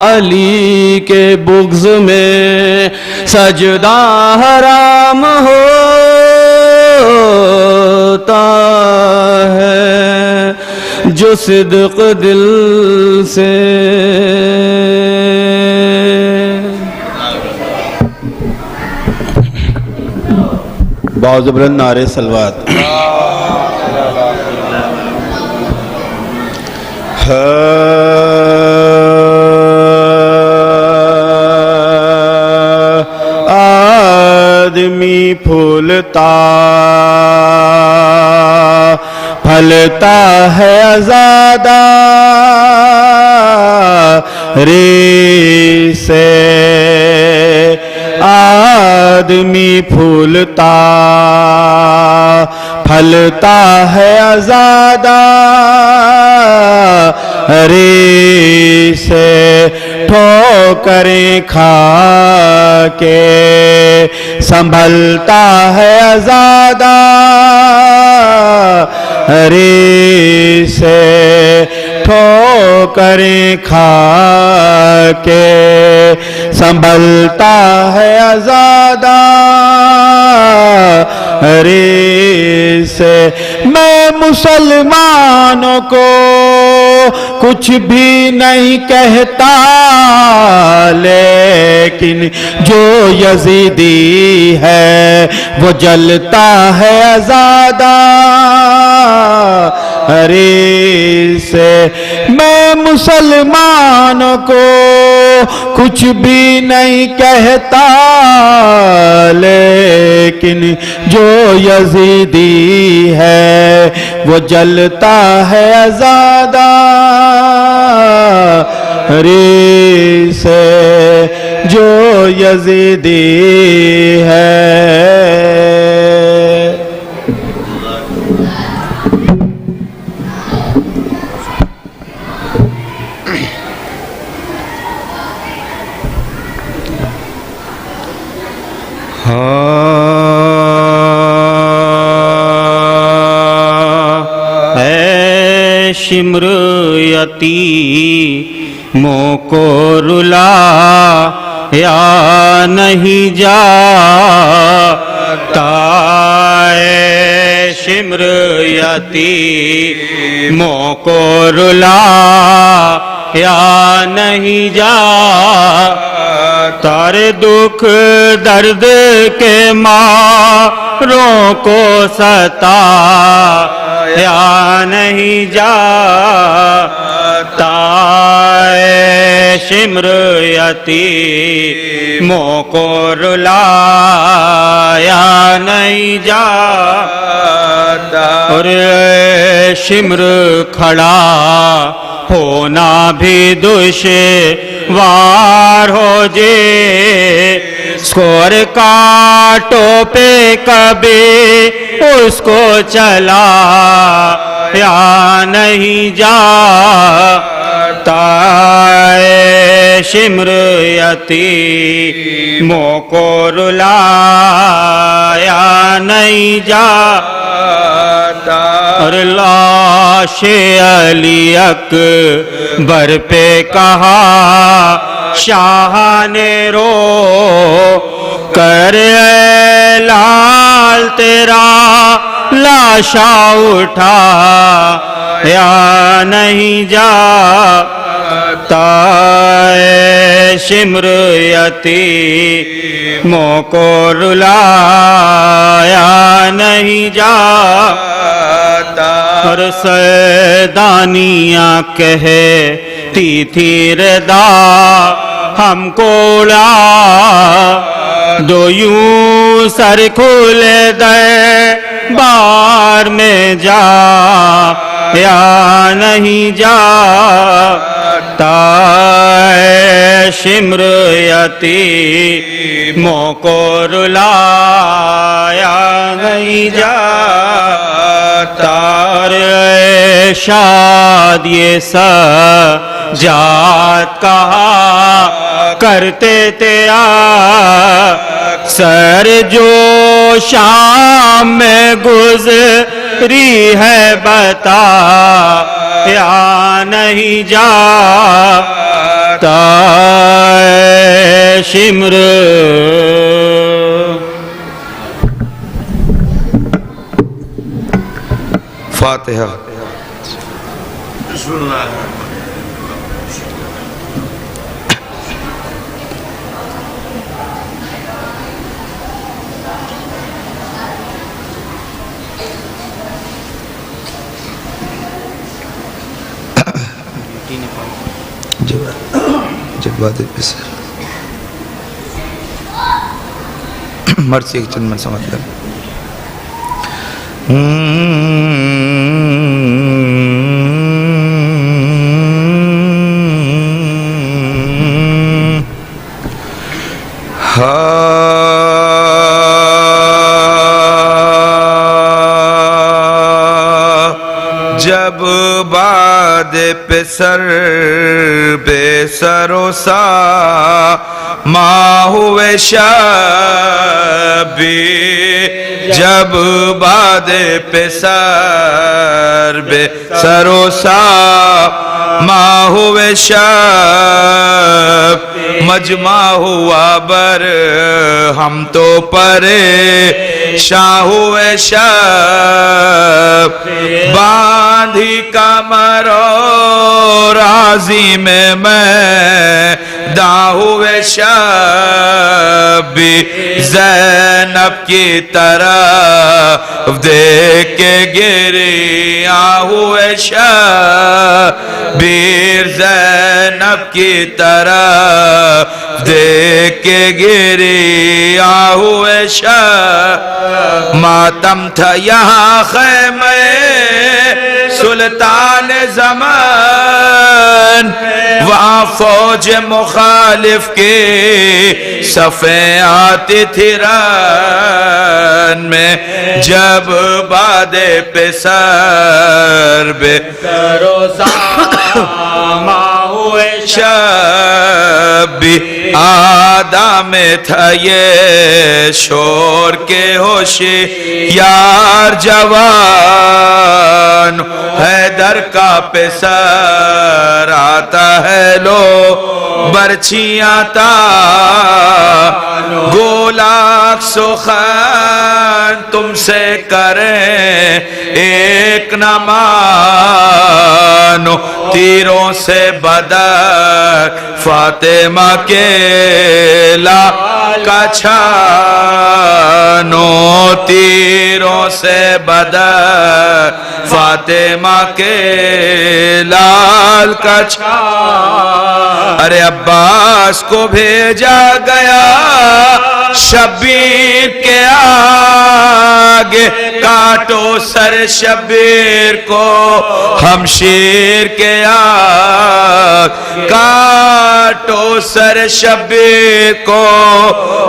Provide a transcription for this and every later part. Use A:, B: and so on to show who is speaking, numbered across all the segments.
A: अली के बुग़्ज़ में सजदा हराम होता है जो सिद्क़ दिल से। बहुत ज़बरदस्त नारे सलवात। आदमी फूलता फलता है आज़ादा रे से। आदमी फूलता फलता है आज़ादा रे से। ठोकरें खा के संभलता है आज़ादा रे से। ठोकरें खा के संभलता है आज़ादा रे से। मैं मुसलमानों को कुछ भी नहीं कहता, लेकिन जो यजीदी है वो जलता है आज़ादा रे से। मैं मुसलमानों को कुछ भी नहीं कहता, लेकिन जो यजीदी है वो जलता है आज़ादा रे से। जो यजीदी है। शिम्र यती मोको रुला या नहीं जाता। शिम्र यती मोको रुला या नहीं जाता। तारे दुख दर्द के मारों को सता या नहीं जाता। शिम्र यती मोको रुलाया नहीं जाता। और शिम्र खड़ा होना भी दुश्वार हो जे। स्कोर काटो पे कभी उसको चला या नहीं जाता। शिम्र यती मोको रुलाया नहीं जाता। और लाशे अली अकबर पे कहा शाह ने रो कर लाल तेरा लाशा उठा या नहीं जाता। शिम्र यती मोको रुलाया नहीं जाता। और सैदानियाँ कहती थी रदा हमको ला दो यूं सर खुले दे बार में जा या नहीं जाता। शिम्र यती मोको रुलाया नहीं जाता। शाद ये सजात कहा करते थे अक्सर जो शाम में गुजरी है बता या नहीं जाता शिम्र।
B: फातिहा। मर्सी एक चंद मन समझ कर जब बाद पे सर बेसरोसा माँ हुए शबी, जब बाद पे सर बेसरोसा माँ हुए शब, मजमा हुआ बर हम तो परे शाह हुए शब, बांधी कमरो राजी में मैं दाहुए शबी, ज़ैनब की तरफ देख के गिरी आहुए शबी, ज़ैनब की तरफ देख के गिरी आहुए शब, मातम था यहाँ ख़ैमे सुल्तान ज़मान, वहाँ फौज मुखालिफ के सफ़े आती थी रन में, जब बादे पे सर बेरोज़ा हुए शबी, आदा में था ये शोर के होशी यार जवान, हैदर का पेसर आता है लो बर्छियाँ तान, गोलाक सुखान तुमसे करें एक न मानो, तीरों से बदक फातिमा के लाल का छानो, तीरों से बदक फातिमा के लाल का छानो, अरे अब्बास को भेजा गया शब्बीर के आगे, काटो सर शब्बीर को हमशीर के आगे, काटो सर शब्बीर को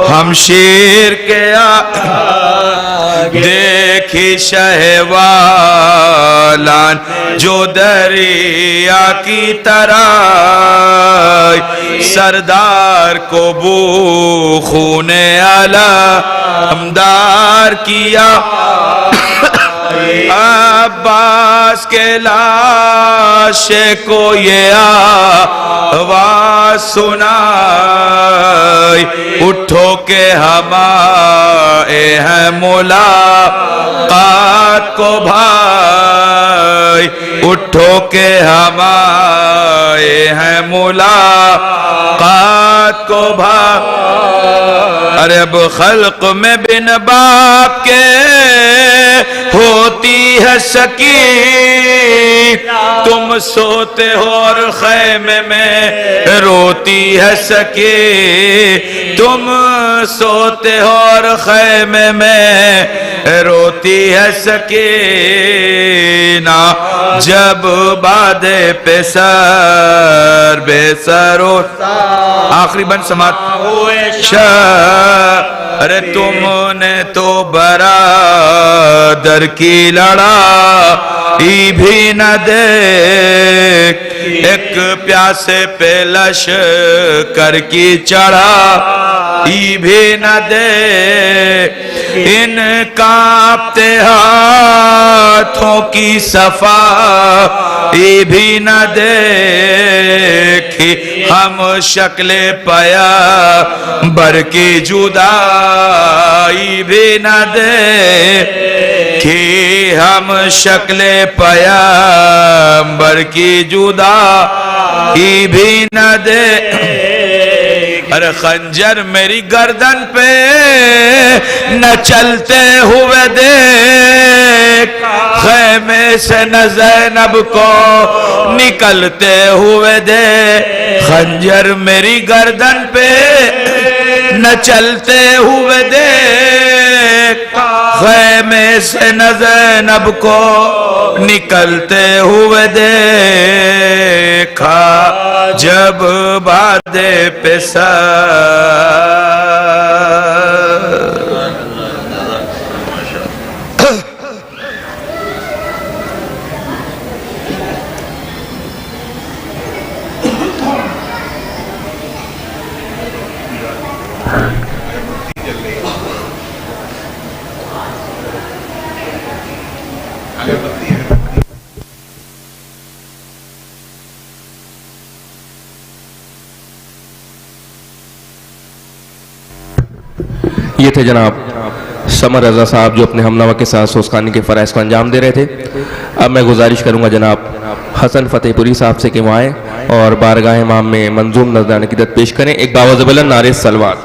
B: हमशीर के आगे, देखी शहवालान जो दरिया की तरह, सरदार को बू खूने आला हमदार किया, अब्बास के लाशे को ये आवाज सुनाई, उठो के हमारे हैं मुलाकात को भाई, उठो के हमारे हैं मुलाकात को भाई, अरे अब खल्क में बिन बाप के होती है सकी, तुम सोते हो और खैमे में रोती है सकी, तुम सोते हो और खैमे में रोती है सकीना जब बादे पे सर बेसरो। आखिरी बन समात अरे तुमने तो बरादर की लड़ाई भी न देख, एक प्यासे पे लश्कर की चढ़ाई भी न दे, इन कांपते हाथों की सफाई भी न देखी, हम शक्ले पया बर की जुदाई भी न देखी, हम शक्ले पया बर की जुदाई भी न दे। अरे खंजर मेरी गर्दन पे न चलते हुए देख, खैमे से न ज़ैनब को निकलते हुए दे, खंजर मेरी गर्दन पे न चलते हुए देख, खैमे से न ज़ैनब को निकलते हुए देखा, जब बादे पे
C: ये थे जनाब समर रजा साहब जो अपने हमनामा के साथ सोस्कानी के फ़राइज़ को अंजाम दे रहे थे। अब मैं गुजारिश करूंगा जनाब हसन फतेहपुरी साहब से कि वो आएँ और बारगाह इमाम में मंजूम नज़रान अक़ीदत पेश करें। एक बावज़ बुलंद नारे सलवात।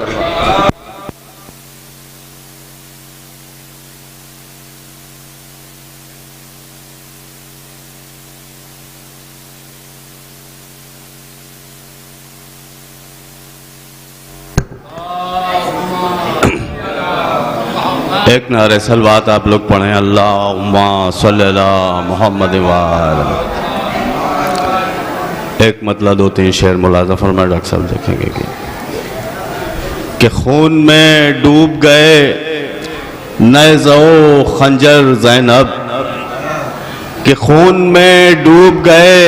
D: एक नारे सलवात आप लोग पढ़ें, अल्लाहुम्मा सल्ली अला मुहम्मद व आला। एक मतलब दो तीन शेर मुलाज़ा फरमाए डॉक्टर साहब देखेंगे कि खून में डूब गए नेज़ो खंजर ज़ैनब, कि खून में डूब गए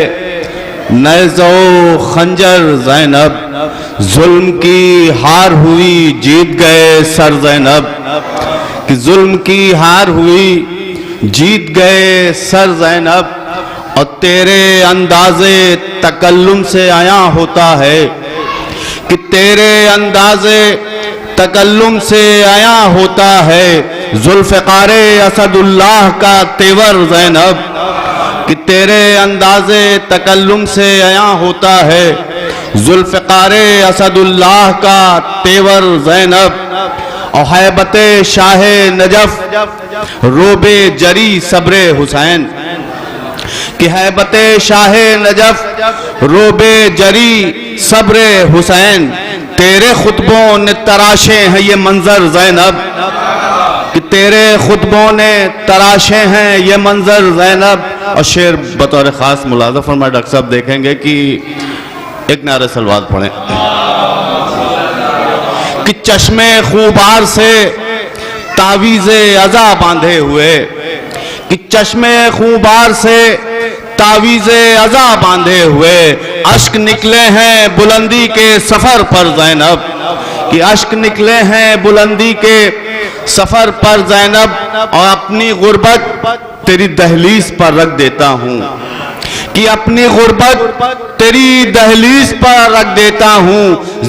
D: नेज़ो खंजर ज़ैनब, जुल्म की हार हुई जीत गए सर ज़ैनब, कि जुल्म की हार हुई जीत गए सर ज़ैनब, और तेरे अंदाज़े तकल्लुम से आया होता है, कि तेरे अंदाज़े तकल्लुम से आया होता है, ज़ुल्फ़िक़ारे असदुल्लाह का तेवर ज़ैनब, कि तेरे अंदाज़े तकल्लुम से आया होता है, ज़ुल्फ़िक़ारे असदुल्लाह का तेवर ज़ैनब, और हैबते शाहे नजफ रोबे जरी सब्रे हुसैन, कि हैबते शाहे नजफ रोबे जरी सब्रे हुसैन, तेरे खुतबों ने तराशे हैं ये मंजर ज़ैनब, कि तेरे खुतबों ने तराशे हैं ये मंजर ज़ैनब। और शेर बतौर ख़ास मुलाज़ा फरमाए डॉक्टर साहब देखेंगे कि एक नारे सलवात पढ़ें कि चश्मे खूबार से तावीज़े अज़ा बांधे हुए, कि चश्मे खूबार से तावीज़े अज़ा बांधे हुए, अश्क निकले हैं बुलंदी के सफ़र पर ज़ैनब, कि अश्क निकले हैं बुलंदी के सफ़र पर ज़ैनब, और अपनी गुर्बत तेरी दहलीज पर रख देता हूँ, कि अपनी गुर्बत तेरी दहलीज पर रख देता हूँ,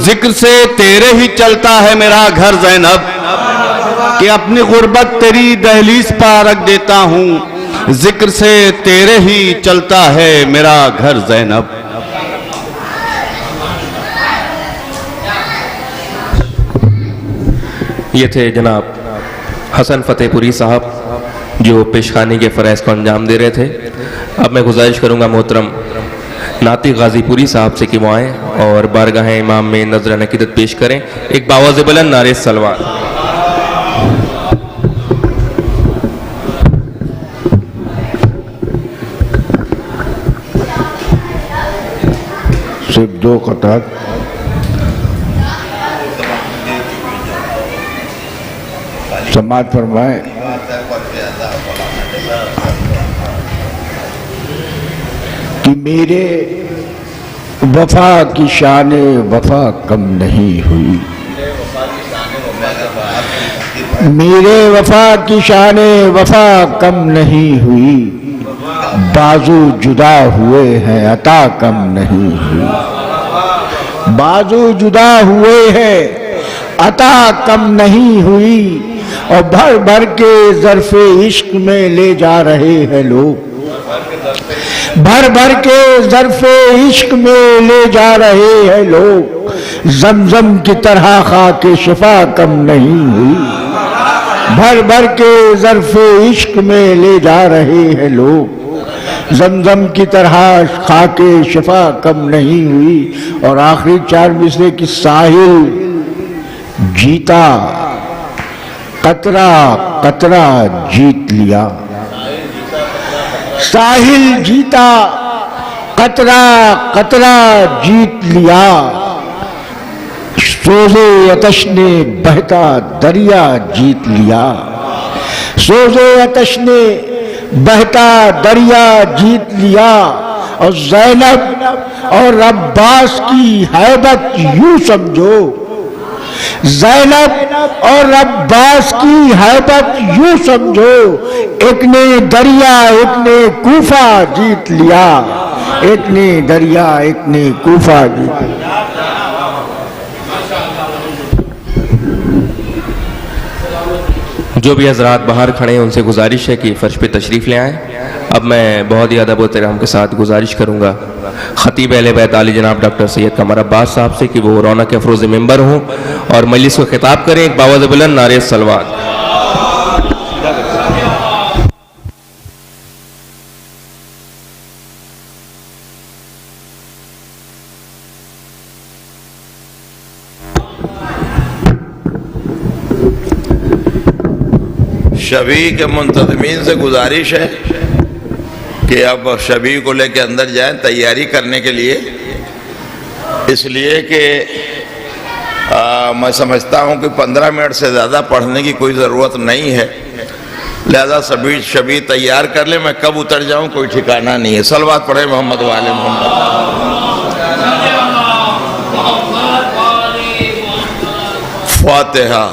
D: जिक्र से तेरे ही चलता है मेरा घर ज़ैनब, कि अपनी गुर्बत तेरी दहलीज पर रख देता हूँ, जिक्र से तेरे ही चलता है मेरा घर ज़ैनब।
C: ये थे जनाब हसन फतेहपुरी साहब जो पेशखानी के फ़राइज़ को अंजाम दे रहे थे। अब मैं गुजारिश करूंगा मोहतरम नाती गाजीपुरी साहब से कि वो आएँ और बारगाह इमाम में नज़रान अक़ीदत पेश करें। एक बावज़ बुलंद नारे सलवात।
E: सिर्फ 2 क़तात समाअत फरमाए। कि मेरे वफा की शान वफा कम नहीं हुई, मेरे वफा की शान वफा कम नहीं हुई, बाजू जुदा हुए हैं अता कम नहीं हुई, बाजू जुदा हुए हैं अता कम नहीं हुई, और भर भर के ज़र्फ़े इश्क में ले जा रहे हैं लोग, भर भर के ज़र्फ़े इश्क में ले जा रहे हैं लोग, ज़मज़म की तरह खाके शिफा कम नहीं हुई, भर भर के ज़र्फ़े इश्क में ले जा रहे हैं लोग, ज़मज़म की तरह खाके शिफा कम नहीं हुई। और आखिरी 4 मिसरे की साहिल जीता कतरा कतरा जीत लिया, साहिल जीता कतरा कतरा जीत लिया, सोज़े अतश ने बहता दरिया जीत लिया, सोज़े अतश ने बहता दरिया जीत लिया। और ज़ैनब और अब्बास की हैबत यूं समझो, ज़ैनब और अब्बास की हैबत यूं समझो, एक ने दरिया एक ने कूफा जीत लिया, एक ने दरिया एक ने कूफा जीत लिया।
C: जो भी हजरात बाहर खड़े हैं उनसे गुजारिश है कि फ़र्श पे तशरीफ़ ले आएँ। अब मैं बहुत ही अदब व एहतराम के साथ गुजारिश करूँगा ख़तीब अहले बैत आली जनाब डॉक्टर सैयद कमर अब्बास साहब से कि वो रौनक अफरोज़ मेंबर हों और मजलिस को खिताब करें एक बावज़ बुलंद नारे सलवात।
F: शबी के मुंतज़मीन से गुजारिश है कि अब शबी को लेकर अंदर जाएं तैयारी करने के लिए, इसलिए कि मैं समझता हूं कि 15 मिनट से ज़्यादा पढ़ने की कोई ज़रूरत नहीं है, लिहाजा सभी शबी तैयार कर ले। मैं कब उतर जाऊं कोई ठिकाना नहीं है। सलवात पढ़े मोहम्मद वाले मोहम्मद। फातिहा।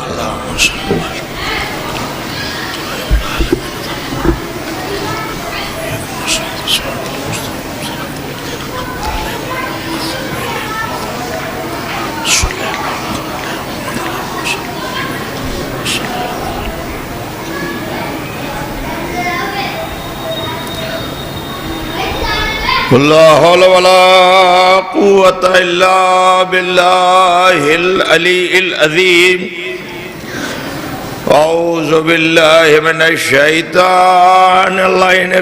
F: ला हौला वला कुव्वता इल्ला बिल्लाहिल अलीइल अज़ीम। औज़ु बिल्लाहि मिनश शैतानिर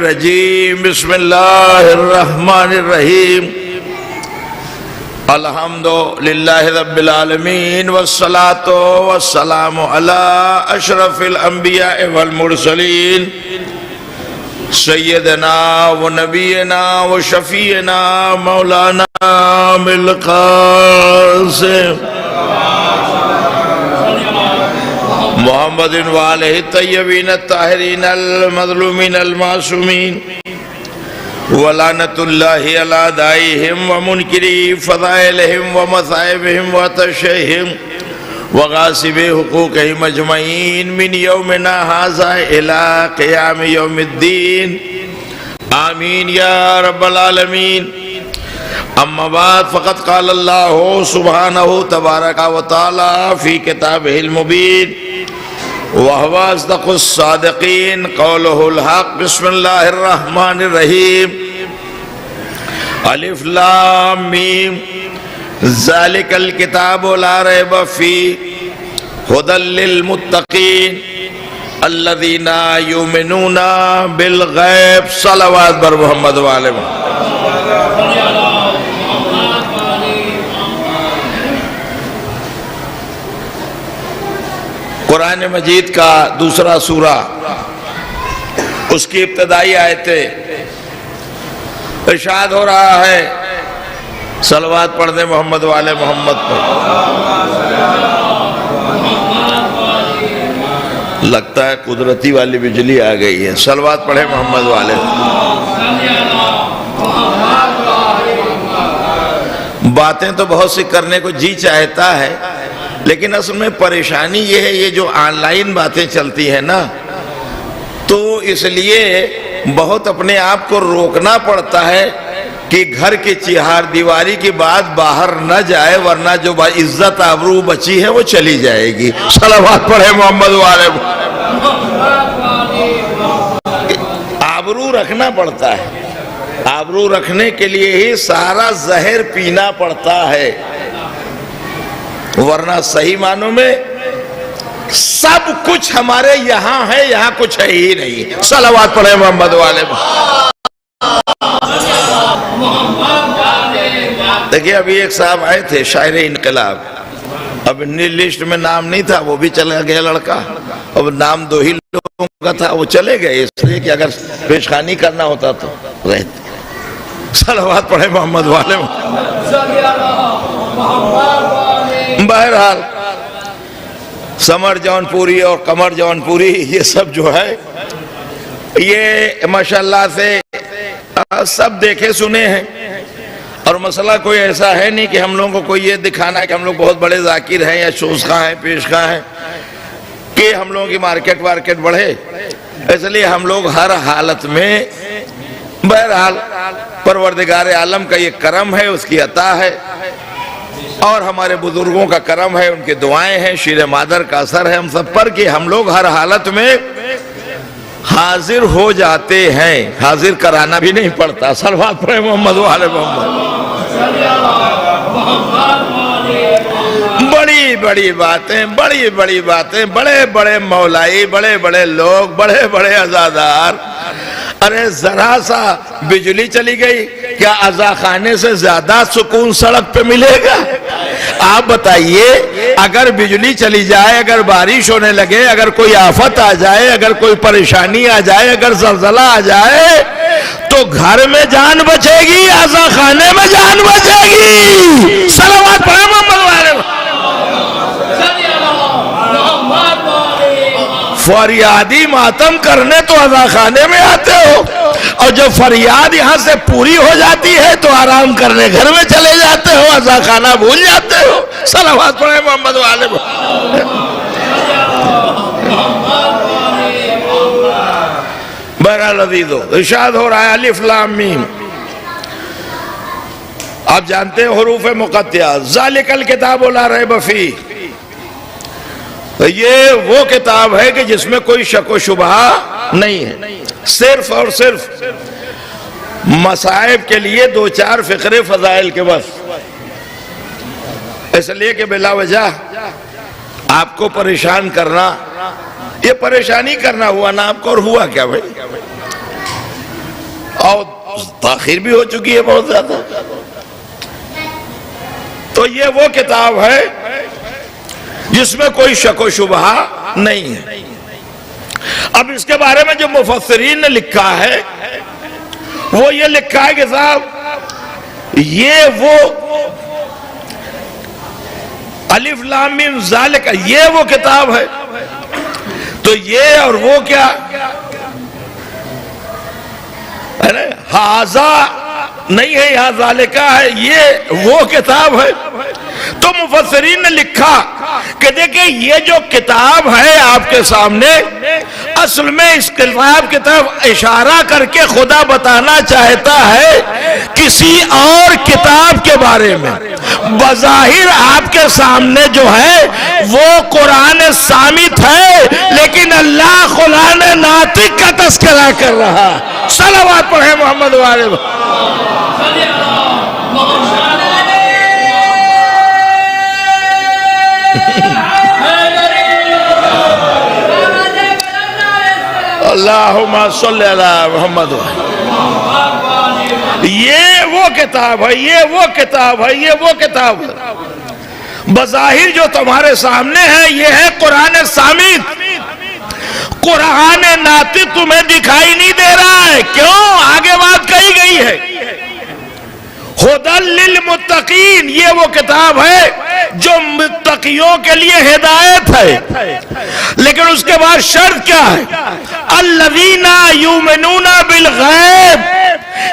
F: रजीम। बिस्मिल्लाहिर रहमानिर रहीम। अल्हम्दुलिल्लाहि रब्बिल आलमीन वस्सलातु वस्सलामु अला अशरफिल अंबिया वल मुरसलीन सैयदना व नबीना व शफीना मौलाना बिल क़ासिम मुहम्मदिन व आलिहि तय्यबीन ताहिरीन अल मज़लूमीन अल मासूमीन व लानतुल्लाहि अला दाइहिम व मुनकिरी फ़ज़ाइलिहिम व मसाइबिहिम व तशहिम वगासिबे हुकूक़हिम अजमईन मिन यौमिना हाज़ा इला क़ियाम यौमिद्दीन आमीन या रब्बल आलमीन। अम्मा बाद फ़क़द क़ाल अल्लाहु सुब्हानहु तबारक व तआला फ़ी किताबिहिल मुबीन व हुवा अस्दक़ुस सादिक़ीन क़ौलुहुल हक़। बिस्मिल्लाहिर रहमानिर रहीम। अलिफ लाम मीम ज़ालिकल किताबु ला रैब फ़ीह हुदल लिल मुत्तक़ीन अल्लज़ीना युमिनूना बिल गैब। सलवात बर मोहम्मद वाले। कुरान मजीद का दूसरा सूरा, उसकी इब्तदाई आयतें इरशाद हो रहा है सलवात पढ़ दे मोहम्मद वाले मोहम्मद पर। लगता है कुदरती वाली बिजली आ गई है। सलवात पढ़े मोहम्मद वाले। बातें तो बहुत सी करने को जी चाहता है, लेकिन असल में परेशानी ये है, ये जो ऑनलाइन बातें चलती है ना, तो इसलिए बहुत अपने आप को रोकना पड़ता है कि घर की चिहार दीवारी की बात बाहर न जाए, वरना जो इज्जत आबरू बची है वो चली जाएगी। सलावत पढ़े मोहम्मद वाले। आबरू रखना पड़ता है, आबरू रखने के लिए ही सारा जहर पीना पड़ता है, वरना सही मानों में सब कुछ हमारे यहाँ है, यहाँ कुछ है ही नहीं। सलावत पढ़े मोहम्मद वाले। देखिए अभी एक साहब आए थे शायर इनकलाब, अब लिस्ट में नाम नहीं था, वो भी चला गया लड़का। अब नाम 2 ही लोगों का था, वो चले गए, इसलिए कि अगर पेशखानी करना होता तो रहते। सलावत पढ़े मोहम्मद वाले। बहरहाल समर जौनपुरी और कमर जौनपुरी ये सब जो है, ये माशाल्लाह से सब देखे सुने हैं। और मसला कोई ऐसा है नहीं कि हम लोगों को कोई ये दिखाना है कि हम लोग बहुत बड़े जाकिर हैं या शोज़खा हैं, पेशखा हैं, कि हम लोगों की मार्केट वार्केट बढ़े। इसलिए हम लोग हर हालत में, बहरहाल परवरदिगार आलम का ये करम है, उसकी अता है, और हमारे बुजुर्गों का करम है, उनकी दुआएं हैं, शीर मादर का असर है हम सब पर, कि हम लोग हर हालत में हाजिर हो जाते हैं, हाजिर कराना भी नहीं पड़ता। सलवात पढ़े मोहम्मद वाले मोहम्मद। बड़ी बड़ी बातें, बड़ी बड़ी बातें, बड़े बड़े मौलाई, बड़े बड़े लोग, बड़े बड़े अज़ादार। अरे जरा सा बिजली चली गई, क्या अज़ा खाने से ज्यादा सुकून सड़क पे मिलेगा? आप बताइए, अगर बिजली चली जाए, अगर बारिश होने लगे, अगर कोई आफत आ जाए, अगर कोई परेशानी आ जाए, अगर ज़लज़ला आ जाए, तो घर में जान बचेगी, अज़ा खाने में जान बचेगी। सलावत पढ़े मोहम्मद वाले। फरियादी मातम करने तो अज़ा खाने में आते हो, और जब फरियाद यहाँ से पूरी हो जाती है तो आराम करने घर में चले जाते हो, अज़ा खाना भूल जाते हो। सलावत पढ़े मोहम्मद वाले। बहरहाल अज़ीज़ो, इरशाद हो रहा है अलिफ लाम मीम। आप जानते हैं हुरूफ मुक़त्तिया, ज़ालिकल किताबु ला रैब फ़ीह, ये वो किताब है कि जिसमें कोई शक व शुबहा नहीं है, सिर्फ और सिर्फ मसाइब के लिए 2-4 फ़िक्रे फ़ज़ाइल के बस, इसलिए कि बिला वजह आपको परेशान करना, ये परेशानी करना हुआ ना आपको, और हुआ क्या भाई, और ताख़ीर भी हो चुकी है बहुत ज्यादा। तो ये वो किताब है जिसमें कोई शक व शुबहा नहीं है। अब इसके बारे में जो मुफस्सिरीन ने लिखा है वो ये लिखा है कि साहब ये वो अलिफ लाम मीम ज़ालिक, ये वो किताब है। तो ये और वो क्या है, हाजा नहीं है, यहाँ ज़ालिका है, ये वो किताब है। तो मुफस्सिरीन ने लिखा कि देखिए ये जो किताब है आपके सामने, असल में इस किताब की तरफ इशारा करके खुदा बताना चाहता है किसी और किताब के बारे में। बज़ाहिर आपके सामने जो है वो कुरान सामित है, लेकिन अल्लाह कुरान नातिक का तस्करा कर रहा है। सलावत पढ़े मोहम्मद वाले। अल्लाहुम्मा सल्ली अला मुहम्मद। ये वो किताब है, ये वो किताब है, ये वो किताब है। बज़ाहिर जो तुम्हारे सामने है ये है कुरान सामित, कुरान नातिक तुम्हें दिखाई नहीं दे रहा है। क्यों? आगे बात कही गई है, हुदल लिल मुत्तकीन, ये वो किताब है जो मुत्तकियों के लिए हिदायत है। लेकिन उसके बाद शर्त क्या है? अल्लज़ीना युमिनूना बिल गैब,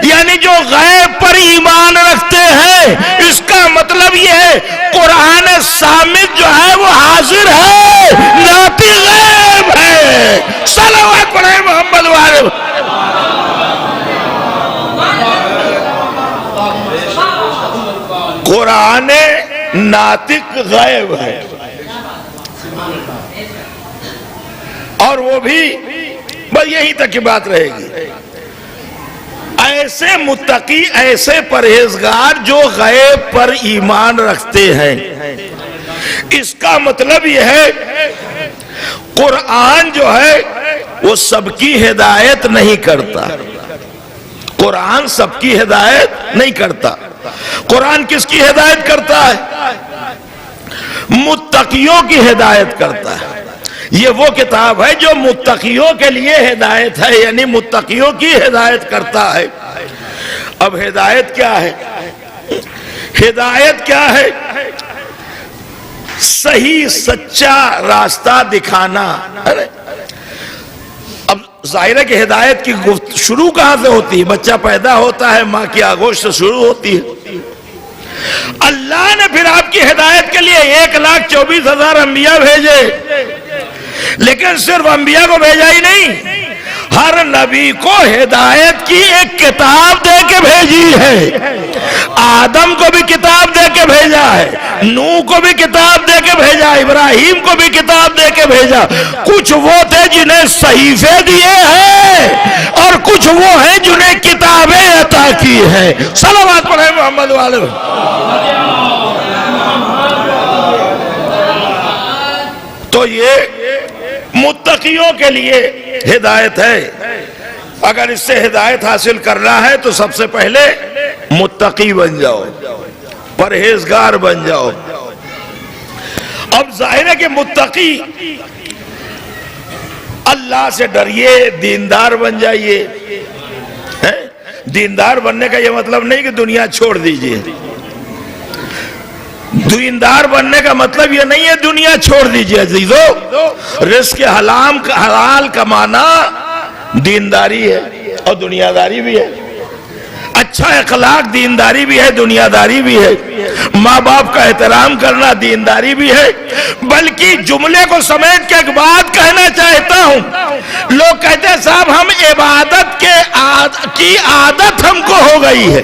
F: यानी जो गैब पर ईमान रखते हैं। इसका मतलब ये है कुरान सामित जो है वो हाजिर है, नाती गैब है। सलावत पढ़े मोहम्मद वाले। कुरान नातिक गैब है, और वो भी बस यहीं तक की बात रहेगी। ऐसे मुत्तकी, ऐसे परहेजगार जो गैब पर ईमान रखते हैं। इसका मतलब यह है कुरान जो है वो सबकी हिदायत नहीं करता। कुरान सबकी हिदायत नहीं करता। कुरान किसकी हिदायत करता है? मुत्तकियों की हिदायत करता है। ये वो किताब है जो मुत्तकियों के लिए हिदायत है, यानी मुत्तकियों की हिदायत करता है। अब हिदायत क्या है? हिदायत क्या है? सही सच्चा रास्ता दिखाना। अरे अब जाहिर है कि हिदायत की गुफ्त शुरू कहां से होती है? बच्चा पैदा होता है, मां की आगोश से शुरू होती है। अल्लाह ने फिर आपकी हिदायत के लिए 1,24,000 अंबिया भेजे, लेकिन सिर्फ अंबिया को भेजा ही नहीं, हर नबी को हिदायत की एक किताब दे के भेजी है। आदम को भी किताब दे के भेजा है, नूह को भी किताब दे के भेजा, इब्राहिम को भी किताब दे के भेजा। कुछ वो थे जिन्हें सहीफे दिए हैं, और कुछ वो हैं जिन्हें किताबें अता की है। सलावत पढ़े मोहम्मद वाले। तो ये मुत्तकियों के लिए हिदायत है। अगर इससे हिदायत हासिल करना है तो सबसे पहले मुत्तकी बन जाओ, परहेजगार बन जाओ। अब जाहिर है कि मुत्तकी, अल्लाह से डरिए, दीनदार बन जाइए। दीनदार बनने का यह मतलब नहीं कि दुनिया छोड़ दीजिए। दीनदार बनने का मतलब यह नहीं है दुनिया छोड़ दीजिए। अजीजों, रिस्क हलाल कमाना दीनदारी है और दुनियादारी भी है। अच्छा अखलाक दीनदारी भी है, दुनियादारी भी है। माँ बाप का एहतराम करना दीनदारी भी है। बल्कि जुमले को समेट के एक बात कहना चाहता हूं। लोग कहते हैं साहब हम इबादत की आदत हमको हो गई है,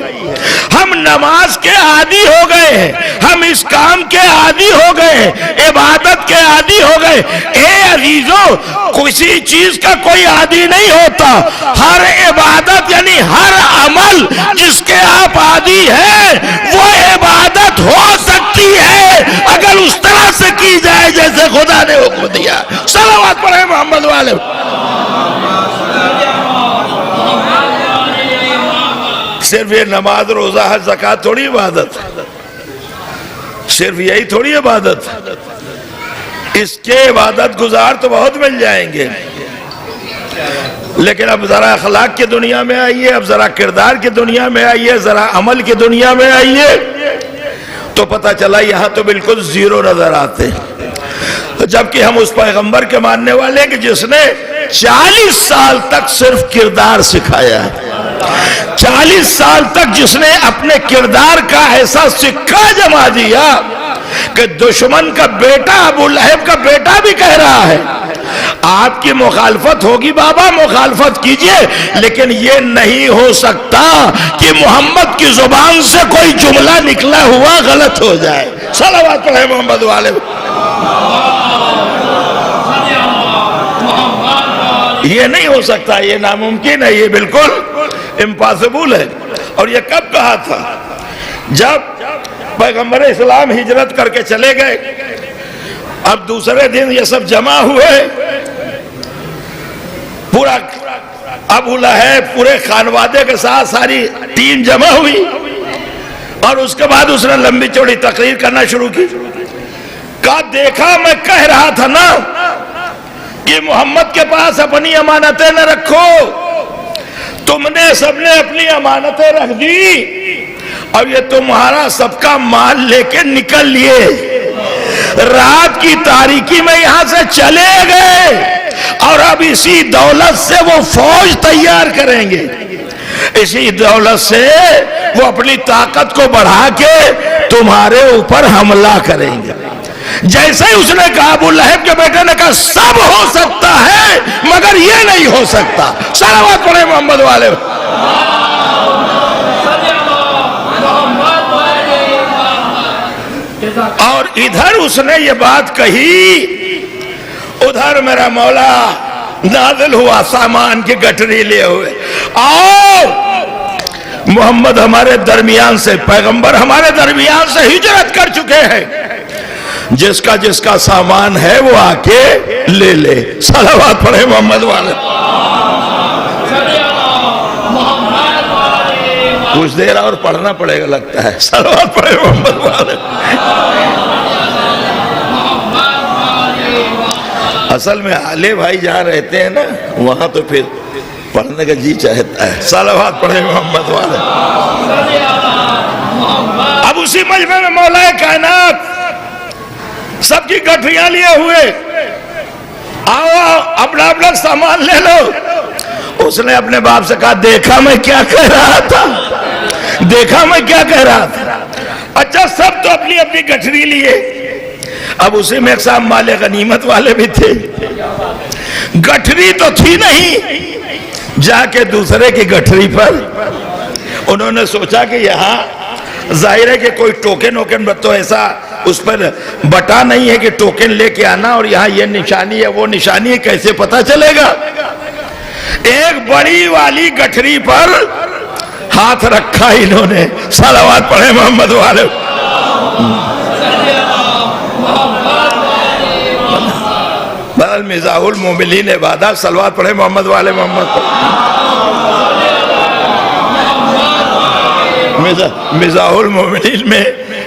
F: हम नमाज के आदी हो गए हैं, हम इस काम के आदी हो गए हैं, इबादत के आदी हो गए। ए अजीजों, किसी चीज का कोई आदी नहीं होता। हर इबादत यानी हर अमल जिसके आप आदी हैं वो इबादत हो सकती है, अगर उस तरह से की जाए जैसे खुदा ने हुक्म दिया। सलावत पढ़े मोहम्मद वाले। सिर्फ ये नमाज, रोजा, हज, ज़कात थोड़ी इबादत, सिर्फ यही थोड़ी इबादत। इसके इबादत गुजार तो बहुत मिल जाएंगे, लेकिन अब जरा अखलाक की दुनिया में आइए, अब जरा किरदार की दुनिया में आइए, जरा अमल की दुनिया में आइए, तो पता चला यहां तो बिल्कुल जीरो नजर आते। जबकि हम उस पैगंबर के मानने वाले हैं कि जिसने 40 साल तक सिर्फ किरदार सिखाया है। 40 साल तक जिसने अपने किरदार का ऐसा सिक्का जमा दिया कि दुश्मन का बेटा, अबू लहब का बेटा भी कह रहा है आपकी मुखालफत होगी बाबा, मुखालफत कीजिए, लेकिन ये नहीं हो सकता कि मोहम्मद की जुबान से कोई जुमला निकला हुआ गलत हो जाए। सलावत पढ़े मोहम्मद वाले। ये नहीं हो सकता, ये नामुमकिन है, ये बिल्कुल इम्पॉसिबल है। और ये कब कहा था? जब पैगंबर इस्लाम हिजरत करके चले गए। अब दूसरे दिन ये सब जमा हुए, पूरा अबू लहब पूरे खानवादे के साथ सारी टीम जमा हुई, और उसके बाद उसने लंबी चौड़ी तकरीर करना शुरू की। का देखा मैं कह रहा था ना कि मोहम्मद के पास अपनी अमानतें न रखो, तुमने सबने अपनी अमानतें रख दी और ये तुम्हारा सबका माल लेके निकल लिए, रात की तारीकी में यहां से चले गए और अब इसी दौलत से वो फौज तैयार करेंगे, इसी दौलत से वो अपनी ताकत को बढ़ा के तुम्हारे ऊपर हमला करेंगे। जैसे ही उसने कहा, अबू लहब के बेटे ने कहा सब हो सकता है मगर ये नहीं हो सकता। सलावत पढ़े मोहम्मद वाले। और इधर उसने ये बात कही, उधर मेरा मौला नाज़िल हुआ सामान की गठरी लिए हुए। और मोहम्मद हमारे दरमियान से, पैगंबर हमारे दरमियान से हिजरत कर चुके हैं, जिसका जिसका सामान है वो आके ले ले। सलावत पढ़े मोहम्मद वाले। कुछ देर और पढ़ना पड़ेगा लगता है। सलावत पढ़े मोहम्मद वाले। असल में आले भाई जहाँ रहते हैं ना, वहां तो फिर पढ़ने का जी चाहता है। सलावत पढ़े मोहम्मद वाले। अब उसी मजमे में मौलाए कायनात सबकी गठरियां लिए हुए, आओ अपना अपना सामान ले लो। उसने अपने बाप से कहा, देखा मैं क्या कह रहा था, देखा मैं क्या कह रहा था। अच्छा, सब तो अपनी अपनी गठरी लिए। अब उसी में एक साहब माले गनीमत वाले भी थे, गठरी तो थी नहीं, जाके दूसरे की गठरी पर उन्होंने सोचा कि यहाँ जाहिर है कि कोई टोकन वोकन तो ऐसा उस पर बटा नहीं है कि टोकन लेके आना, और यहाँ ये निशानी है वो निशानी है, कैसे पता चलेगा। एक बड़ी वाली गठरी पर हाथ रखा इन्होंने। सलावत पढ़े मोहम्मद वाले। बल मिजाहुल मोमिनीन इबादत। सलावत पढ़े मोहम्मद वाले। मोहम्मद मिजाहुल मोमिनीन में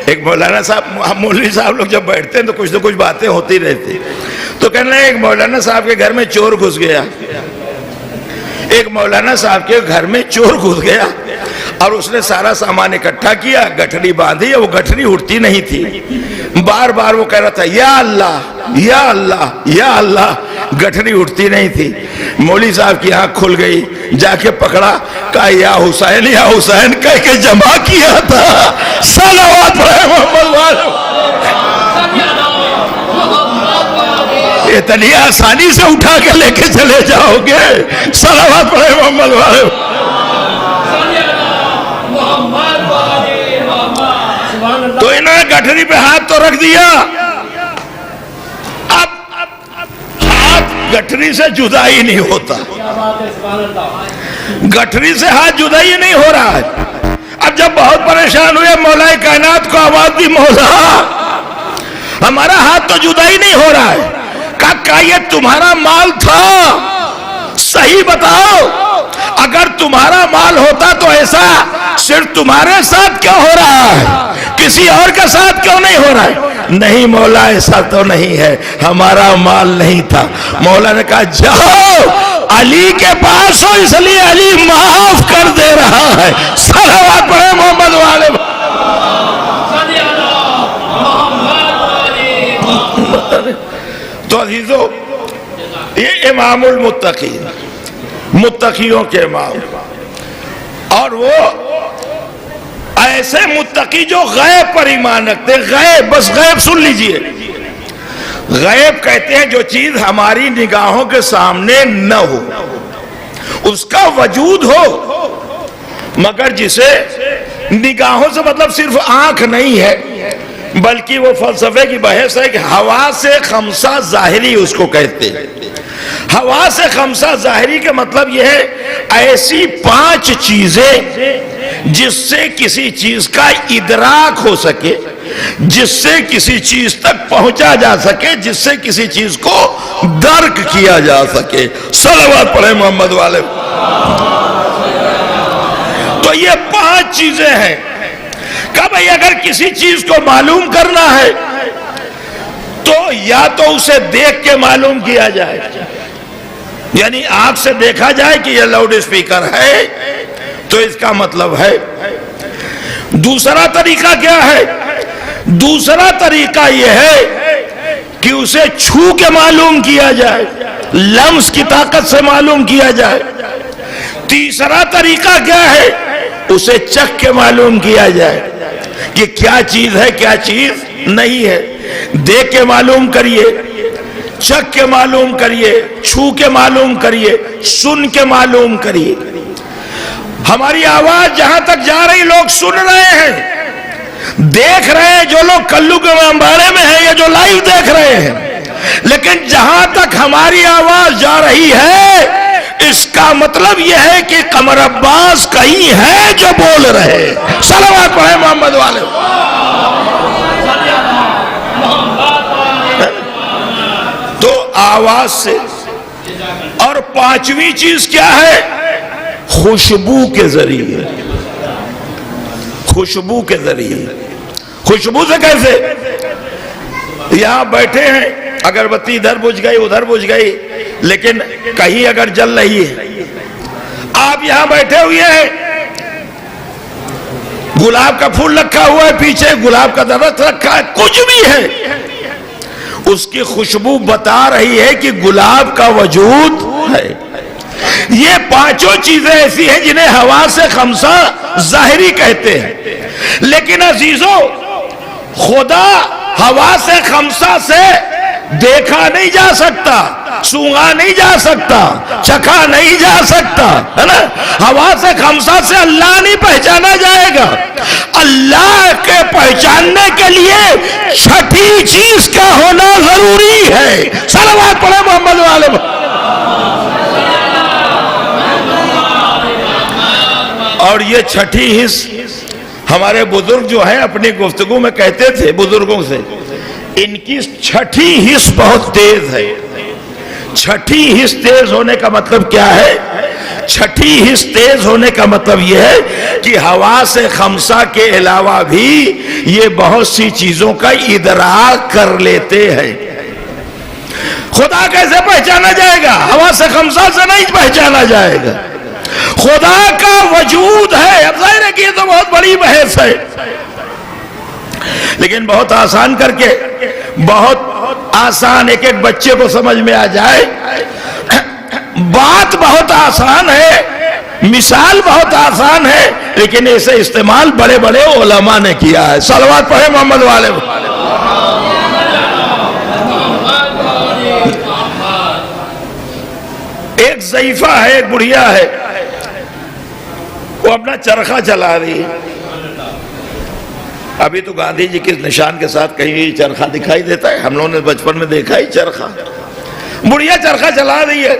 F: एक मौलाना साहब, मौलवी साहब लोग जब बैठते हैं तो कुछ न कुछ बातें होती रहती। तो कहने लगे, एक मौलाना साहब के घर में चोर घुस गया, एक मौलाना साहब के घर में चोर घुस गया और उसने सारा सामान इकट्ठा किया, गठरी बांधी, वो गठरी उठती नहीं थी। बार बार वो कह रहा था, या अल्लाह या अल्लाह या अल्लाह, गठरी उठती नहीं थी। मौली साहब की आंख खुल गई, जाके पकड़ा, कहा या हुसैन कह के जमा किया था। सलावत पढ़े मोहम्मद वाले। इतनी आसानी से उठा के लेके चले जाओगे। सलावत पढ़े मोहम्मद वाले। तो इन्होंने गठरी पे हाथ तो रख दिया, अब हाथ गठरी से जुदा ही नहीं होता, गठरी से हाथ जुदा ही नहीं हो रहा है। अब जब बहुत परेशान हुए, मौलाए कायनात को आवाज दी, मौला हमारा हाथ तो जुदा ही नहीं हो रहा है। का ये तुम्हारा माल था, सही बताओ, अगर तुम्हारा माल होता तो ऐसा सिर्फ तुम्हारे साथ क्यों हो रहा है, किसी और के साथ क्यों नहीं हो रहा है? नहीं मौला, ऐसा तो नहीं है, हमारा माल नहीं था। मौला ने कहा, जाओ अली के पास हो, इसलिए अली माफ कर दे रहा है। सलावत पढ़े मोहम्मद वाले। तो अजीजों, ये इमामुल मुत्तकीन, मुत्तकियों के इमाम, और वो ऐसे मुत्तकी जो गैब पर ईमान रखते हैं। गैब, बस गैब सुन लीजिए, गैब कहते हैं जो चीज हमारी निगाहों के सामने न हो, उसका वजूद हो, मगर जिसे निगाहों से मतलब सिर्फ आंख नहीं है, बल्कि वो फलसफे की बहस है कि हवा से खमसा जाहिरी उसको कहते हैं। हवा से खमसा जाहिरी का मतलब यह है ऐसी 5 चीजें जिससे किसी चीज का इदराक हो सके, जिससे किसी चीज तक पहुंचा जा सके, जिससे किसी चीज को दर्क किया जा सके। सलावत पढ़े मोहम्मद वाले। तो ये 5 चीजें हैं कि भाई अगर किसी चीज को मालूम करना है तो या तो उसे देख के मालूम किया जाए, यानी आंख से देखा जाए कि यह लाउड स्पीकर है तो इसका मतलब है। दूसरा तरीका क्या है? दूसरा तरीका यह है कि उसे छू के मालूम किया जाए, लम्स की ताकत से मालूम किया जाए। तीसरा तरीका क्या है? उसे चख के मालूम किया जाए कि क्या चीज है क्या चीज नहीं है। देख के मालूम करिए, चख के मालूम करिए, छू के मालूम करिए, सुन के मालूम करिए। हमारी आवाज जहां तक जा रही लोग सुन रहे हैं, देख रहे हैं, जो लोग कल्लू के अंबारे में हैं या जो लाइव देख रहे हैं। लेकिन जहां तक हमारी आवाज जा रही है, इसका मतलब यह है कि कमर अब्बास कहीं है जो बोल रहे। सलावत पढ़े मोहम्मद वाले। तो आवाज से। और पांचवी चीज क्या है? खुशबू के जरिए। खुशबू के जरिए। खुशबू से कैसे? यहां बैठे हैं, अगरबत्ती इधर बुझ गई उधर बुझ गई, लेकिन कहीं अगर जल रही है, आप यहां बैठे हुए हैं, गुलाब का फूल रखा हुआ है, पीछे गुलाब का दरख्त रखा है, कुछ भी है, उसकी खुशबू बता रही है कि गुलाब का वजूद है। ये पांचों चीजें ऐसी हैं जिन्हें हवा से खमसा जाहिरी कहते हैं। लेकिन अजीजों, खुदा हवा से खमसा से देखा नहीं जा सकता, सूंघा नहीं जा सकता, चखा नहीं जा सकता, है ना। हवा से खमसा से अल्लाह नहीं पहचाना जाएगा। अल्लाह के पहचानने के लिए छठी चीज का होना जरूरी है। सलावत पढ़े मोहम्मद वाले। और ये छठी हिस्स हमारे बुजुर्ग जो है अपनी गुफ्तगू में कहते थे बुजुर्गों से, इनकी छठी हिस्स बहुत तेज है। छठी हिस्स तेज होने का मतलब क्या है? छठी हिस्स तेज होने का मतलब यह है कि हवा से खमसा के अलावा भी ये बहुत सी चीजों का इदराक कर लेते हैं। खुदा कैसे पहचाना जाएगा? हवा से खमसा से नहीं पहचाना जाएगा। खुदा का वजूद है। अब जाहिर है कि ये तो बहुत बड़ी बहस है, लेकिन बहुत आसान करके, बहुत आसान एक एक बच्चे को समझ में आ जाए। बात बहुत आसान है, मिसाल बहुत आसान है, लेकिन इसे इस्तेमाल बड़े बड़े उलमा ने किया है। सलवात पढ़े मोहम्मद वाले। एक ज़ईफा है, एक बुढ़िया है, वो अपना चरखा चला रही है। अभी तो गांधी जी के निशान के साथ कहीं चरखा दिखाई देता है, हम लोगों ने बचपन में देखा ही चरखा। बुढ़िया चरखा चला रही है,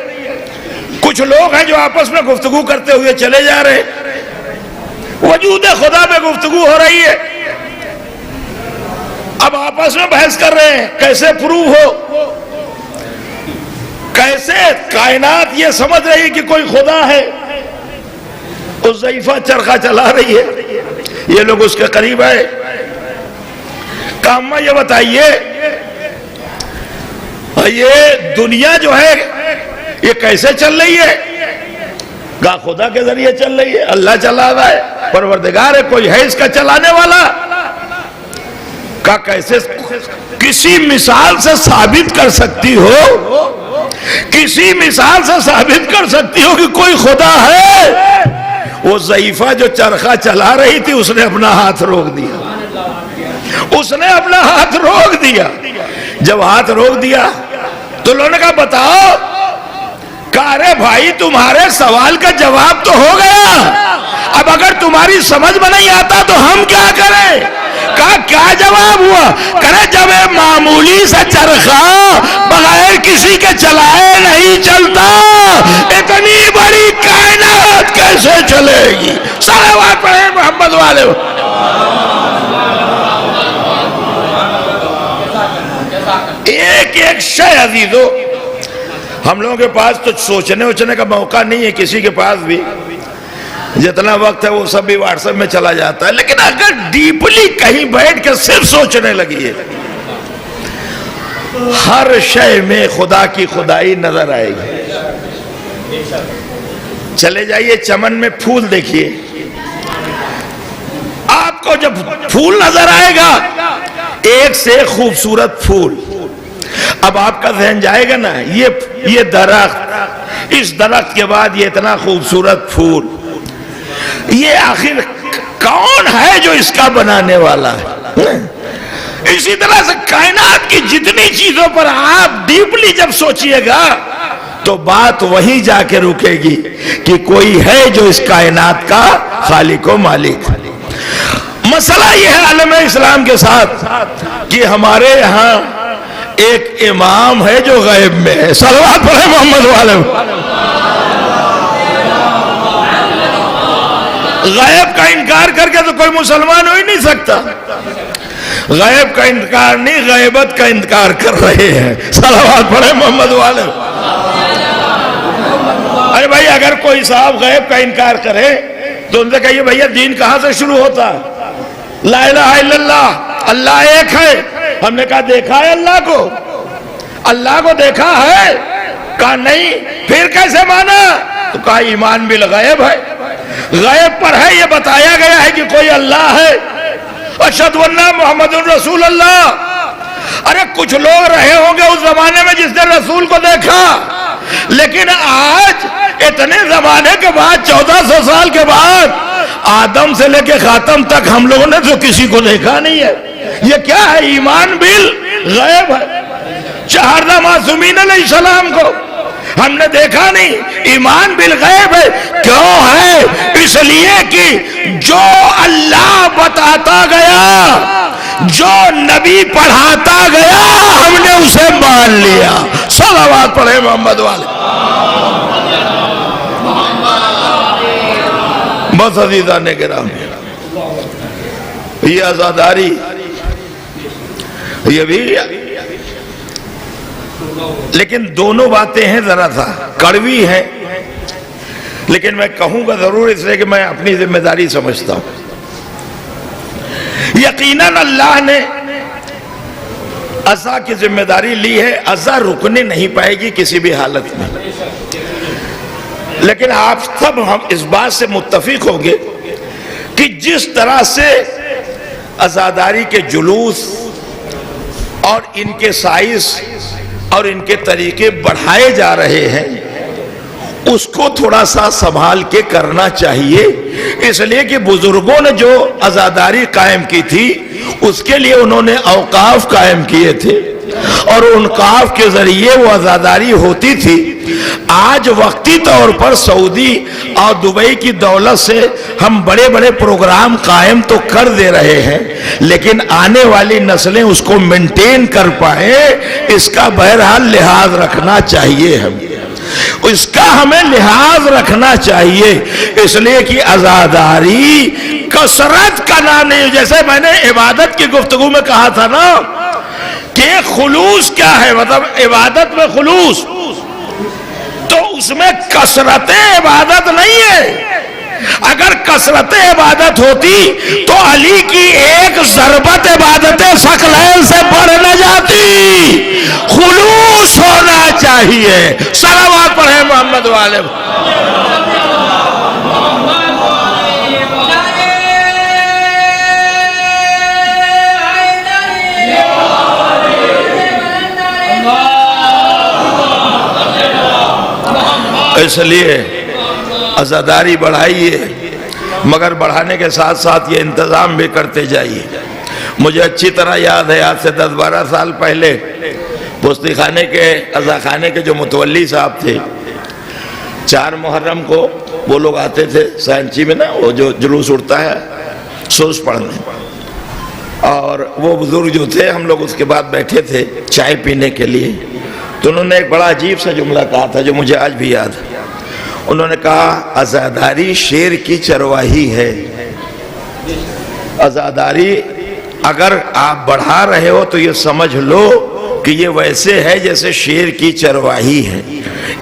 F: कुछ लोग हैं जो आपस में गुफ्तगू करते हुए चले जा रहे हैं। वजूद खुदा में गुफ्तगू हो रही है। अब आपस में बहस कर रहे हैं कैसे प्रूव हो, कैसे कायनात ये समझ रही है कि कोई खुदा है। उस ज़ईफा चरखा चला रही है, ये लोग उसके करीब आए। काम्मा ये बताइए, ये दुनिया जो है ये कैसे चल रही है? गा खुदा के जरिए चल रही है, अल्लाह चला रहा है, परवरदिगार है, कोई है इसका चलाने वाला। का कैसे किसी मिसाल से साबित कर सकती हो? किसी मिसाल से साबित कर सकती हो कि कोई खुदा है? वो ज़ईफा जो चरखा चला रही थी उसने अपना हाथ रोक दिया। उसने अपना हाथ रोक दिया। जब हाथ रोक दिया तो लोगों ने कहा बताओ। कहा अरे भाई तुम्हारे सवाल का जवाब तो हो गया, अब अगर तुम्हारी समझ में नहीं आता तो हम क्या करें? कहा क्या जवाब हुआ? करे जब एक मामूली सा चरखा बगैर किसी के चलाए नहीं चलता, इतनी बड़ी कायनात कैसे चलेगी? सलावत पढ़े मोहम्मद वाले। एक एक शय अजीजों, हम लोगों के पास तो सोचने वोचने का मौका नहीं है, किसी के पास भी जितना वक्त है वो सब भी व्हाट्सएप में चला जाता है। लेकिन अगर डीपली कहीं बैठ के सिर्फ सोचने लगी है, हर शय में खुदा की खुदाई नजर आएगी। चले जाइए चमन में फूल देखिए, आपको आपको जब फूल नजर आएगा, एक से खूबसूरत फूल, अब आपका ध्यान जाएगा ना ये दरख्त, इस दरख्त के बाद ये इतना खूबसूरत फूल, ये आखिर कौन है जो इसका बनाने वाला है? इसी तरह से कायनात की जितनी चीजों पर आप डीपली जब सोचिएगा तो बात वहीं जाके रुकेगी कि कोई है जो इस कायनात का खालिक व मालिक। मसला यह है आलम इस्लाम के साथ कि हमारे यहाँ एक इमाम है जो गैब में है। सलवात पढ़े मोहम्मद वाले। गैब का इनकार करके तो कोई मुसलमान हो ही नहीं सकता। गैब का इनकार नहीं, गैबत का इनकार कर रहे हैं। सलवात पढ़े मोहम्मद वाले। अरे भाई, अगर कोई साहब गैब का इनकार करे तो उनसे कहिए भैया दीन कहां से शुरू होता है? ला इलाहा इल्लल्लाह, अल्लाह एक है। हमने कहा देखा है अल्लाह को? अल्लाह को देखा है? कहा नहीं। फिर कैसे माना? तो कहा ईमान बिल गैब है, गैब पर है, ये बताया गया है कि कोई अल्लाह है। अशहदु अन्ना मुहम्मदुर रसूल अल्लाह। अरे कुछ लोग रहे होंगे उस जमाने में जिसने रसूल को देखा, लेकिन आज इतने जमाने के बाद, 1400 साल के बाद, आदम से लेके खातम तक हम लोगों ने तो किसी को देखा नहीं है। ये क्या है? ईमान बिल गैब है। शहादा मासूमीन अलैहिस्सलाम को हमने देखा नहीं, ईमान बिल गैब है। क्यों है? इसलिए कि जो अल्लाह बताता गया, जो नबी पढ़ाता गया, हमने उसे मान लिया। सलावत पढ़े मोहम्मद वाले। बस अजीज़ान ने गिराम, ये आजादारी, ये भी, लेकिन दोनों बातें हैं जरा सा कड़वी हैं, लेकिन मैं कहूंगा जरूर इसलिए कि मैं अपनी जिम्मेदारी समझता हूं। यकीनन अल्लाह ने अज़ा की जिम्मेदारी ली है। अज़ा रुकने नहीं पाएगी किसी भी हालत में। लेकिन आप सब हम इस बात से मुत्तफिक होंगे कि जिस तरह से अज़ादारी के जुलूस और इनके साइज और इनके तरीके बढ़ाए जा रहे हैं, उसको थोड़ा सा संभाल के करना चाहिए। इसलिए कि बुजुर्गों ने जो अज़ादारी कायम की थी, उसके लिए उन्होंने औकाफ कायम किए थे और उन औकाफ के जरिए वो अज़ादारी होती थी। आज वक्ती तौर पर सऊदी और दुबई की दौलत से हम बड़े बड़े प्रोग्राम कायम तो कर दे रहे हैं, लेकिन आने वाली नस्लें उसको मेंटेन कर पाए, इसका बहरहाल लिहाज रखना चाहिए। हम इसका हमें लिहाज रखना चाहिए, इसलिए कि आजादारी कसरत का नाम नहीं। जैसे मैंने इबादत की गुफ्तगू में कहा था ना कि खुलूस क्या है, मतलब इबादत में खुलूस, तो उसमें कसरत इबादत नहीं है। अगर कसरत इबादत होती तो अली की एक ज़रबत इबादत सकलैन से बढ़ न जाती। खुलूस होना चाहिए। सलावत पढ़े मोहम्मद वाले। इसलिए अज़ादारी बढ़ाइए, मगर बढ़ाने के साथ साथ ये इंतज़ाम भी करते जाइए। मुझे अच्छी तरह याद है, आज से 10-12 साल पहले पुस्ती खाने के, अज़ा खाने के जो मुतवल्ली साहब थे, 4 मुहर्रम को वो लोग आते थे सांची में ना, वो जो जुलूस उड़ता है सोच पढ़ने, और वो बुजुर्ग जो थे, हम लोग उसके बाद बैठे थे चाय पीने के लिए, तो उन्होंने एक बड़ा अजीब सा जुमला कहा था जो मुझे आज भी याद है। उन्होंने कहा आज़ादारी शेर की चरवाही है। आज़ादारी अगर आप बढ़ा रहे हो तो ये समझ लो कि ये वैसे है जैसे शेर की चरवाही है।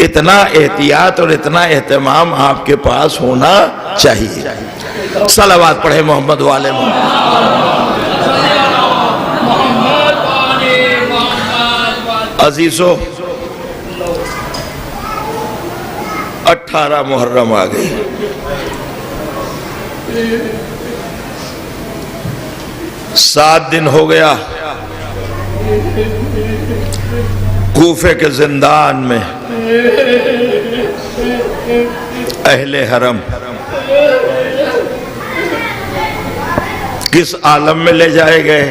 F: इतना एहतियात और इतना एहतमाम आपके पास होना चाहिए। सलावत पढ़े मोहम्मद वाले। अजीजों, 18 मुहर्रम आ गई। 7 दिन हो गया कूफे के जिंदान में अहले हरम किस आलम में ले जाए गए।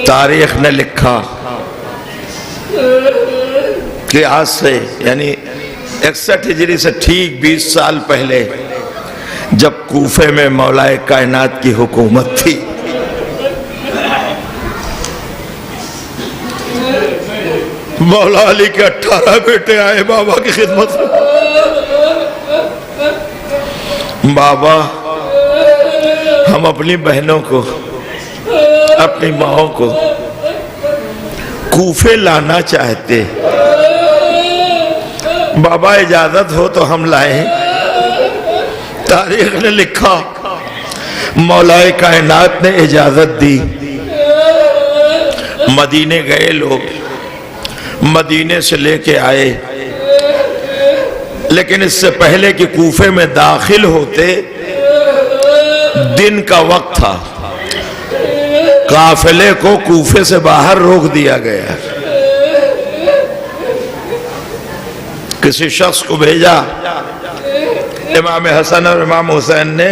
F: तारीख ने लिखा कि आज से यानी 61 हिजरी से ठीक 20 साल पहले जब कूफे में मौलाए कायनात की हुकूमत थी, मौला अली के 18 बेटे आए बाबा की खिदमत में। बाबा, हम अपनी बहनों को, अपनी माओं को कूफे लाना चाहते। बाबा इजाजत हो तो हम लाएं। तारीख ने लिखा मौलाए कायनात ने इजाजत दी। मदीने गए लोग, मदीने से लेके आए, लेकिन इससे पहले कि कूफे में दाखिल होते दिन का वक्त था। काफिले को कूफे से बाहर रोक दिया गया। किसी शख्स को भेजा, इमाम हसन और इमाम हुसैन ने,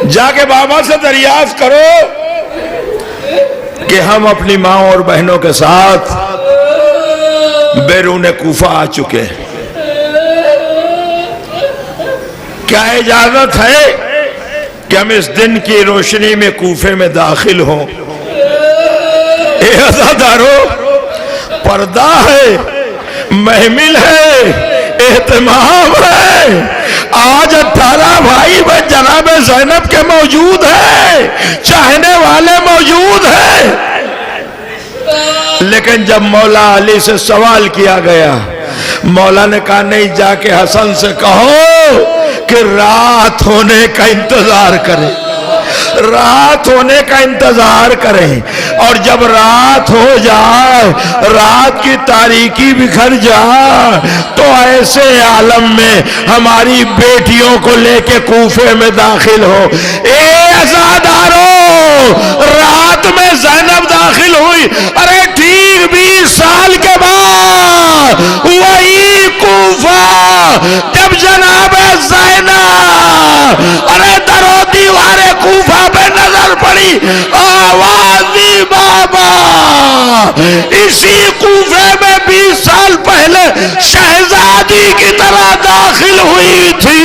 F: जाके बाबा से दरियाफ्त करो कि हम अपनी माँ और बहनों के साथ बैरून कूफा आ चुके हैं। क्या इजाजत है कि हम इस दिन की रोशनी में कूफे में दाखिल हों? अज़ादारों, पर्दा है, महमिल है, एहतमाम है। आज 18 भाई बहन जनाब ज़ैनब के मौजूद है, चाहने वाले मौजूद हैं। लेकिन जब मौला अली से सवाल किया गया, मौला ने कहा नहीं, जाके हसन से कहो कि रात होने का इंतजार करें, रात होने का इंतजार करें। और जब रात हो जाए, रात की तारीकी बिखर जाए, तो ऐसे आलम में हमारी बेटियों को लेके कूफे में दाखिल हो। अज़ादारों, रात में ज़ैनब दाखिल हुई। अरे ठीक 20 साल के बाद वही कूफा जब जनाब ज़ैनब, अरे दरो दीवारे कूफा पे नजर पड़ी, आवाज दी बाबा। इसी कूफे में 20 साल पहले शहजादी की तरह दाखिल हुई थी।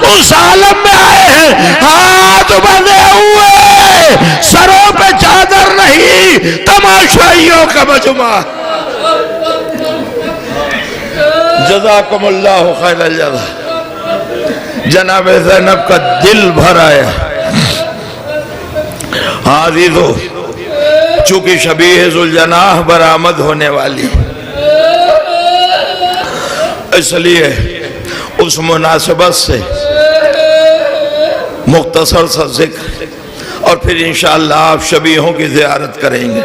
F: उस आलम में आए हैं, हाथ बंधे हुए, सरों पे चादर नहीं, तमाशाइयों का मजमा। जज़ाकुमुल्लाहु खैरल जज़ा। जनाब ज़ैनब का दिल भर आया। आज़ीज़ो, चूंकि शबीह ज़ुल्जनाह बरामद होने वाली, इसलिए उस मुनासिबत से मुख्तसर सा जिक्र, और फिर इंशाअल्लाह आप शबीहों की ज़ियारत करेंगे।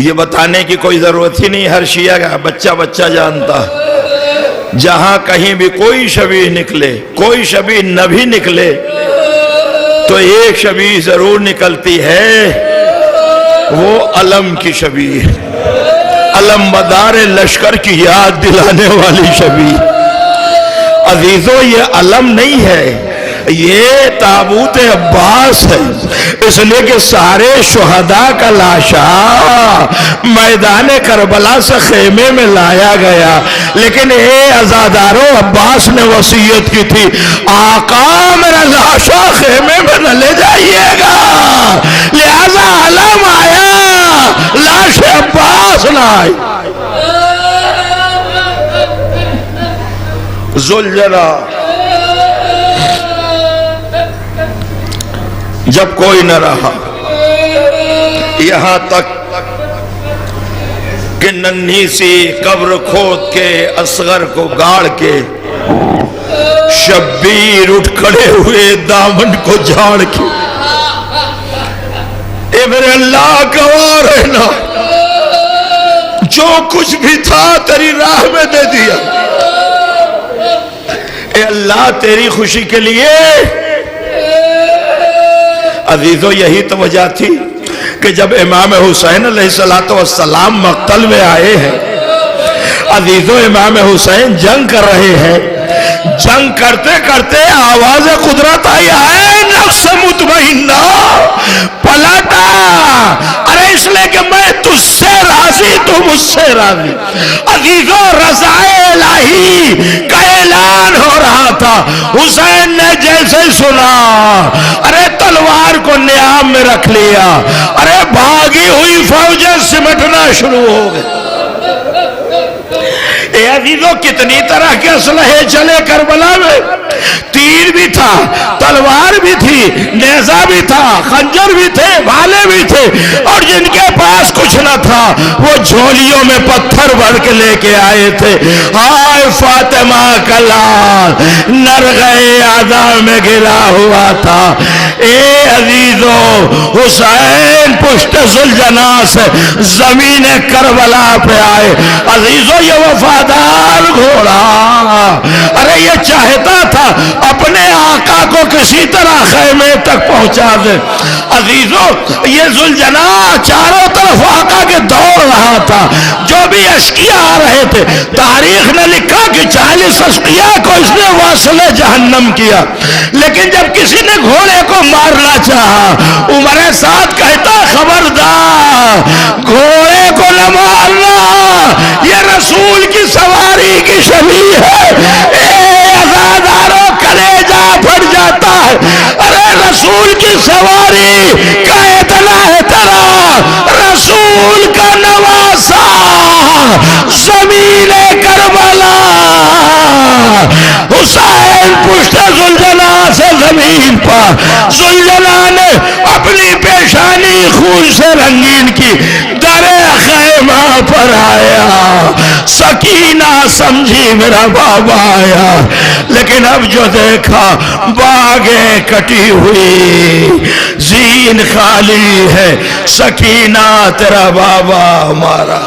F: ये बताने की कोई ज़रूरत ही नहीं, हर शिया का बच्चा बच्चा जानता। जहां कहीं भी कोई शबीह निकले, कोई शबीह न भी निकले, तो एक शबीह जरूर निकलती है, वो अलम की शबीह, अलम बदार लश्कर की याद दिलाने वाली शबीह। अजीजों, ये अलम नहीं है, ये ताबूत अब्बास है। इसलिए कि सारे शुहदा का लाशा मैदान करबला से खेमे में लाया गया, लेकिन ए अज़ादारों, अब्बास ने वसीयत की थी, आका मेरा लाशा खेमे में न ले जाइएगा, लिहाजा अलम आया, लाश अब्बास न आई। ज़ुल्जना जब कोई न रहा, यहां तक कि नन्ही सी कब्र खोद के असगर को गाड़ के शब्बीर उठ खड़े हुए दामन को झाड़ के, ए मेरे अल्लाह गवाह रहना, जो कुछ भी था तेरी राह में दे दिया। ए अल्लाह तेरी खुशी के लिए। अजीजों, यही तो वजह थी कि जब इमाम हुसैन अलैहिस्सलाम मक्तल में आए हैं, अजीजों इमाम हुसैन जंग कर रहे हैं, जंग करते करते आवाज कुदरत आई है, नफ्स मुतमइन्ना, पलटा। अरे इसलिए कि मैं तुझसे राजी, तू मुझसे राजी। अजीजों, रज़ाए इलाही का ऐलान हो रहा था। हुसैन ने जैसे सुना, अरे तलवार को नियाम में रख लिया, अरे भागी हुई फौजें सिमटना शुरू हो गई। अजीजों, कितनी तरह के असलहे चले करबला में। तीर भी था, तलवार भी थी, नेजा भी था, खंजर भी थे, भाले भी थे, और जिनके पास कुछ न था वो झोलियों में पत्थर भर के लेके आए थे। हाय फातिमा का लाल नरग़े आज़ा में गिरा हुआ था। ए अजीजों, हुसैन पुष्ट जुलजना से जमीन करबला पे आए। अजीजों, ये वफादार घोड़ा, अरे ये चाहता था अपने आका को किसी तरह खैमे तक पहुंचा दे। अजीजों, ये जुलजना चारों तरफ आका के दौड़ रहा था। जो भी अश्किया आ रहे थे, तारीख ने लिखा कि 40 अश्किया को इसने वासले जहन्नम किया। लेकिन जब किसी ने घोड़े को मारना चाहा, उमर साद कहता खबरदार, घोड़े को न मारना, ये रसूल की सवारी की शबीह है। अज़ादारों, कलेजा फट जाता है। अरे रसूल की सवारी का इतना एहतराम, रसूल का नवासा, ज़मीने करबला, हुसैन पुष्ट जुलजना से जमीन पर, जुलजना ने अपनी पेशानी खून से रंगीन की, दरे खैमा पर आया। सकीना समझी मेरा बाबा आया, लेकिन अब जो देखा बागें कटी हुई, जीन खाली है। सकीना तेरा बाबा हमारा।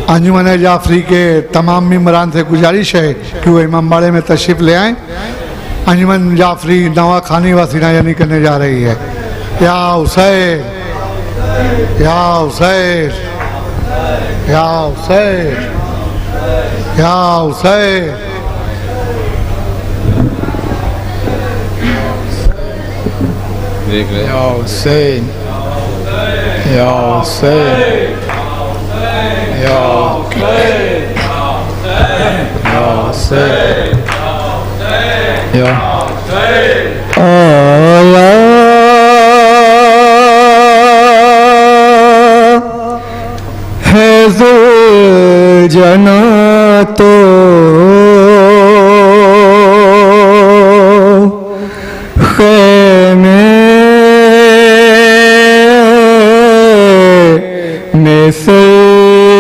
G: अंजुमन जाफरी के तमाम मेम्बरान से गुजारिश है कि वो इमाम बाड़े में तशरीफ़ ले आएँ। अंजुमन जाफरी नवा खानी व सीनायानी करने जा रही है। या हुसैन, या हुसैन, या हुसैन, या हुसैन। या हुसैन, या हुसैन, या हुसैन, या
A: आया है जुलजना तो ख़ैमे में से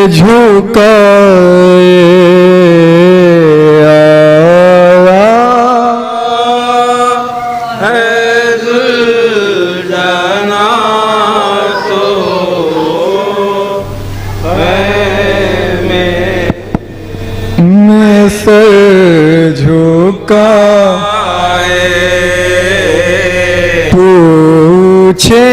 A: झुकाए आया है जुलजना तो ख़ैमे में से झुकाए। पूछे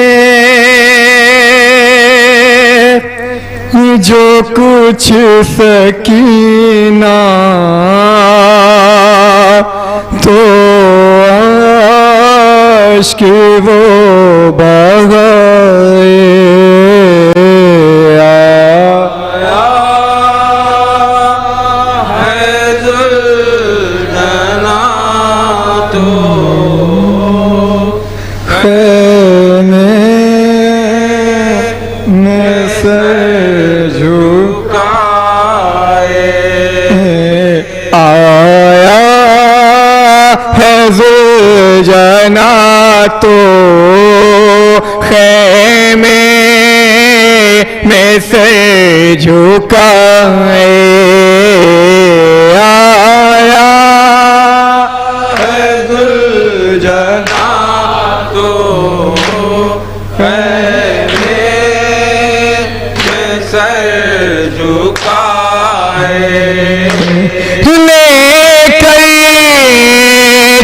A: जो कुछ सकीना तो आश्क वो बगाए आया है जुलजना तो ख़ैमे में से झुकाए।
E: झुकाए आया है दुलजना तो सर झुकाए लेकर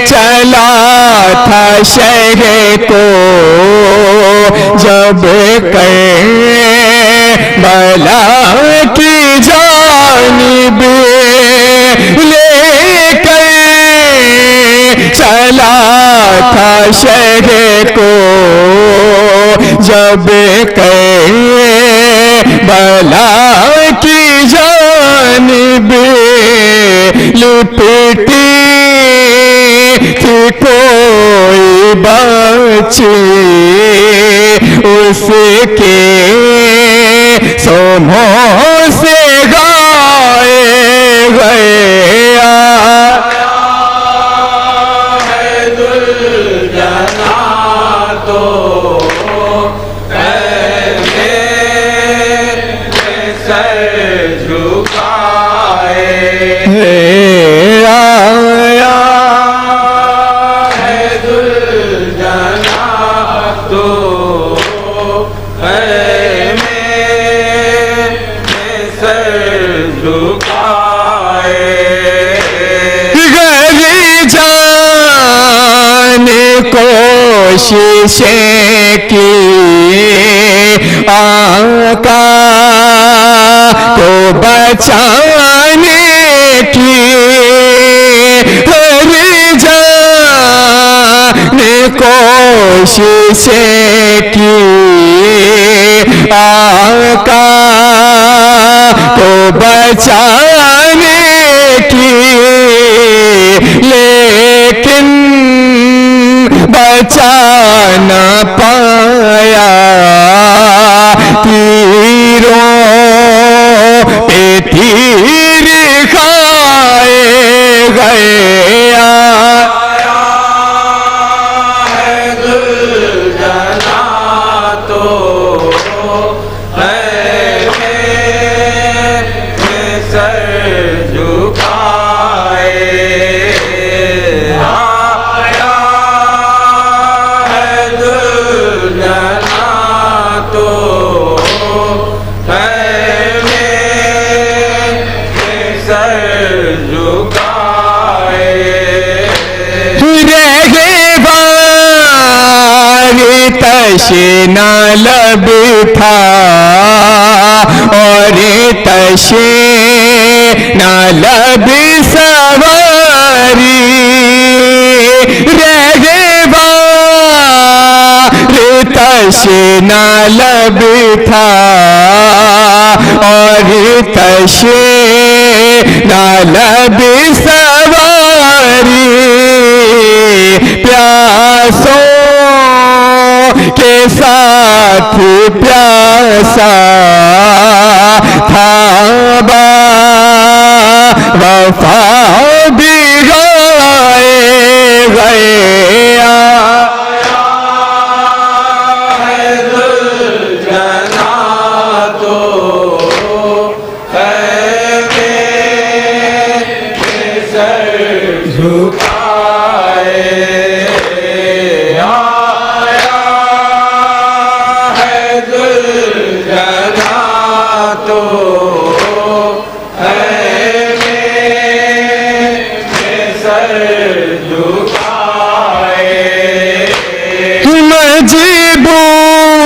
E: चला था शहर को जब बला की जानिब लेकर चला था शहर को जब बला की जानिब लिपटी थी कोई बच्ची उसके सोमों से गाए गया है दुलजना तो आया है दुलजना तो सर झुकाए गरी जाने कोशिशें की आका को बचाने की हर जाने कोशिशें की आका को बचाने की लेकिन बचा न पाया तीरों पे तीर खाए गया है दुलजना तो सर झुकाए आया है दुलजना तो सर झुकाए तशना लब था और तशना लब सवारी तशना लब था और तशना लब सवारी प्यासों के साथ प्यासा था वफा भी गाए गया है दुलजना तो सर झुकाए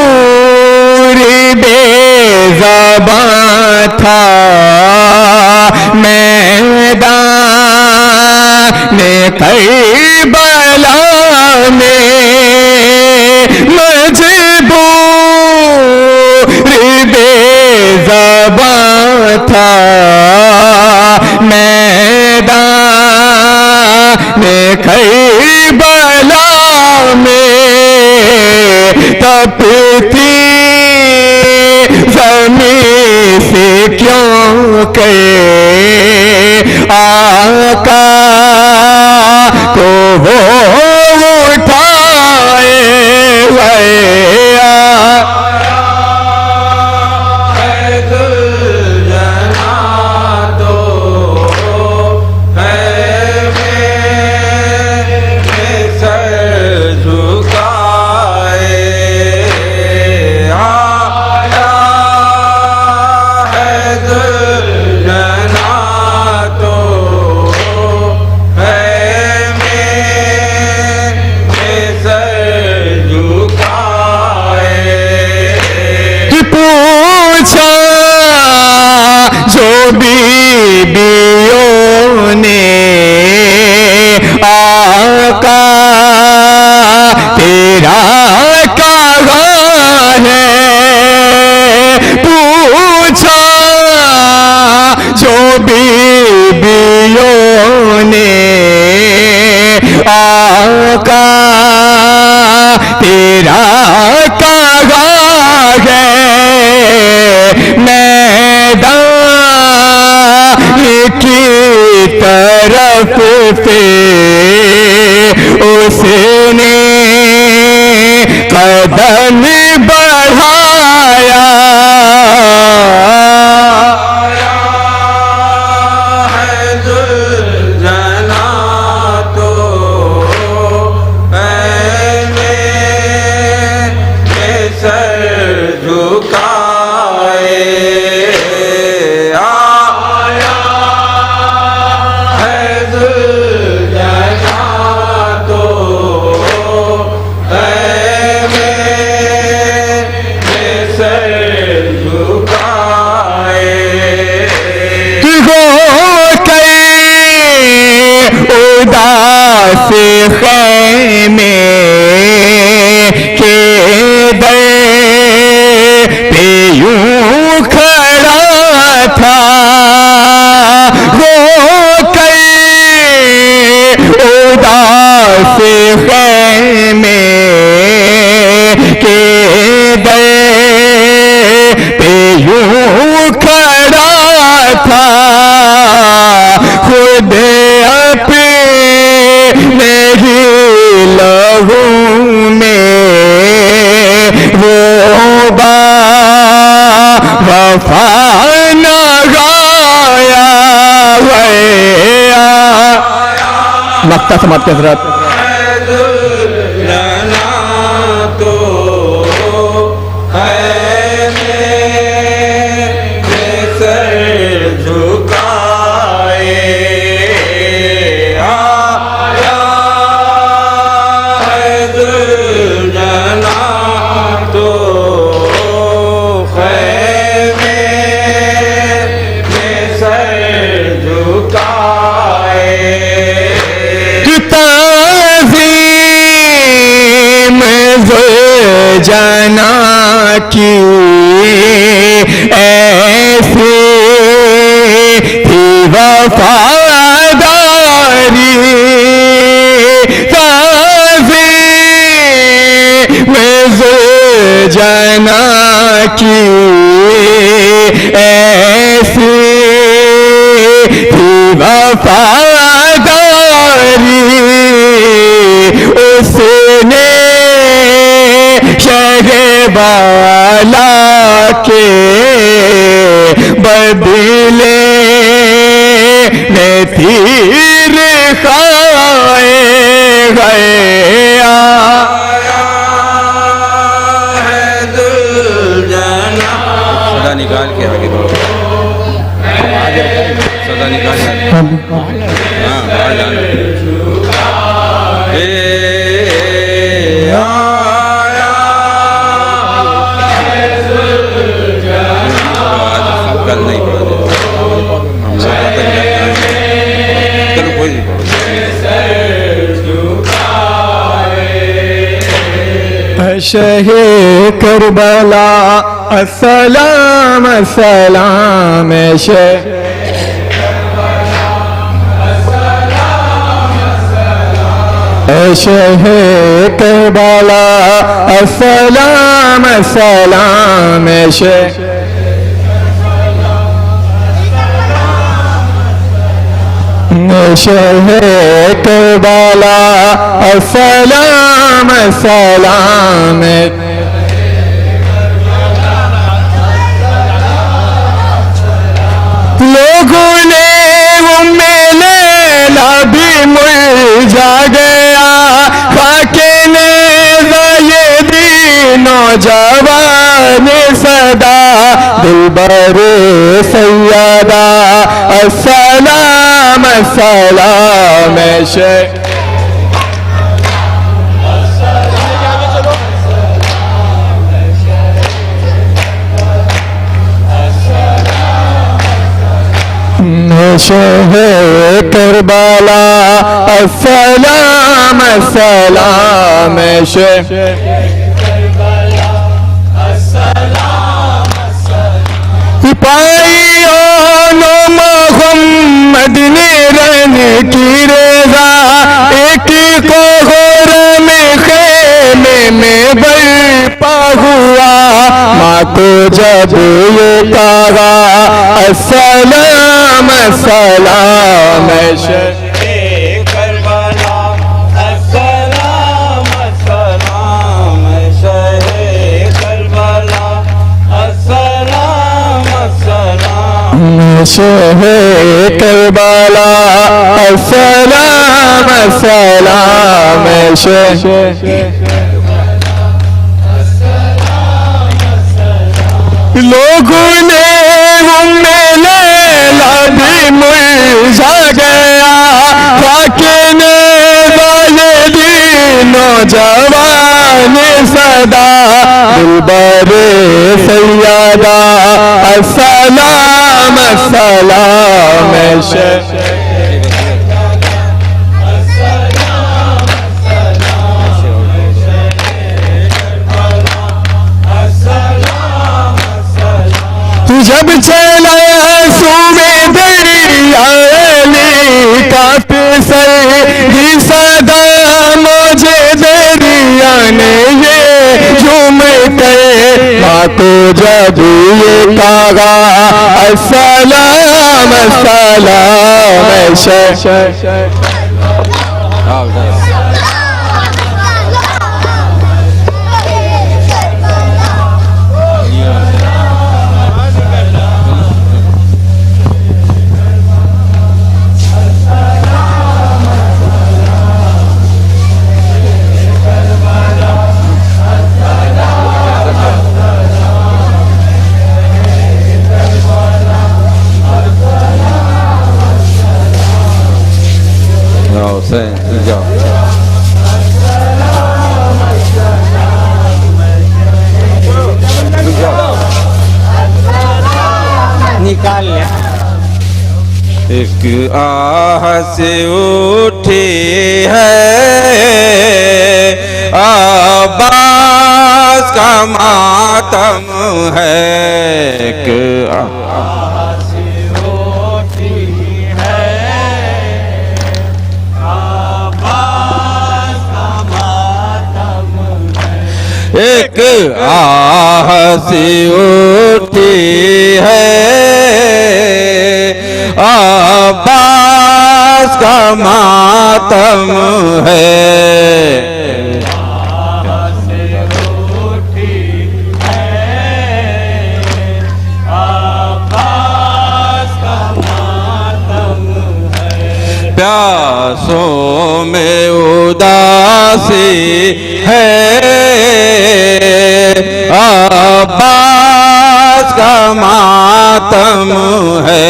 E: मजबूरी बेज़बां था मैदान करबला में मजबूरी बेज़बां था मैदान करबला में तपती ज़मीं से क्यों के आका को वो उठा खैमे के दर पे यूं खड़ा था वो कर उदास खैमे के दर पे यूं खड़ा था खुद अपने ही लहू में वो वफा न गाया मक्ता समाप्त हज़रात। जाना की ऐसी थी वफादारी में जाना की ऐसी थी वफादारी उसने शहबाला के बदले में तीर खाए गया
C: सदा निकाल के आगे बढ़ो, सदा निकाल के हाँ बाहर जाना कल नहीं पढ़ा चलो कोई नहीं पढ़ा।
E: शहे करबला अस्सलाम अस्सलाम शहे करबला अस्सलाम अस्सलाम शहे करबला अस्सलाम अस्सलाम लोगों ने उम्मे लैला भी मुरझा गया खाके ने ये नौजवान सदा दिलबर सैयदा अस्सलाम अस्सलाम शहे करबला अस्सलाम अस्सलाम सिपाहियों मोहम्मद ने रन की रेजा एक को गौरम खेमे में बरपा हुआ माँ को जब ये कहा अस्सलाम अस्सलाम शहे करबला अस्सलाम अस्सलाम लोगों ने उम्मे लैला भी मुरझा गया खाके ने नौजवान सदा दिलबर सैयदा अस्सलाम अस्सलाम जब ये कहा अस्सलाम अस्सलाम
A: निकाल लिया। एक आह से उठी है अब्बास का मातम है। एक आह से उठी है अब्बास का मातम है। एक आह से उठी है अब्बास का मातम है। प्यासों में उदासी है अब्बास का मातम है।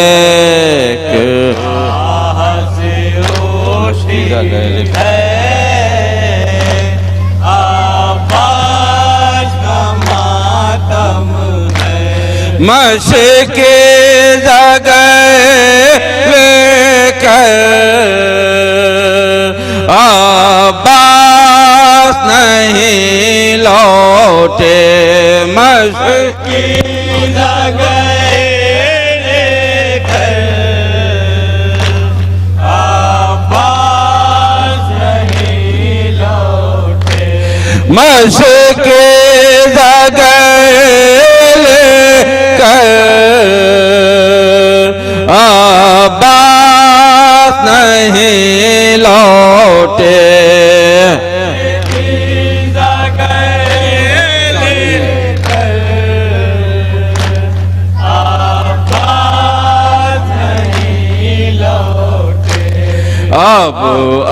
A: मशके जगह लेकर अब्बास नहीं लौटे। मशके जगह लेकर अब्बास नहीं लौटे। मशके जगह अब्बास नहीं लौटे। अब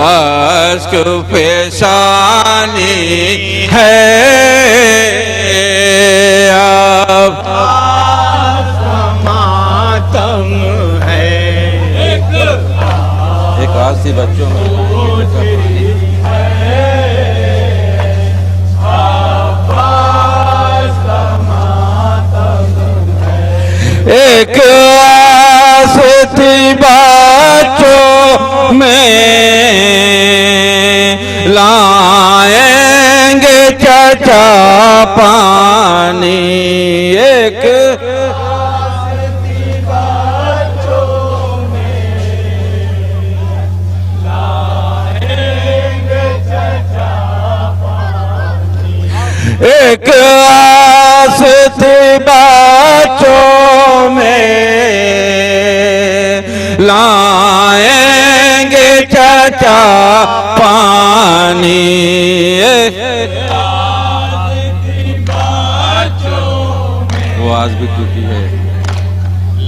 A: अश्क पेशानी है अब मातम है। एक आसी बच्चों में एक आस थी बच्चों में लाएंगे चाचा पानी। एक एक आस थी बच्चों में लाएंगे चाचा पानी। वो आज भी टूटी है।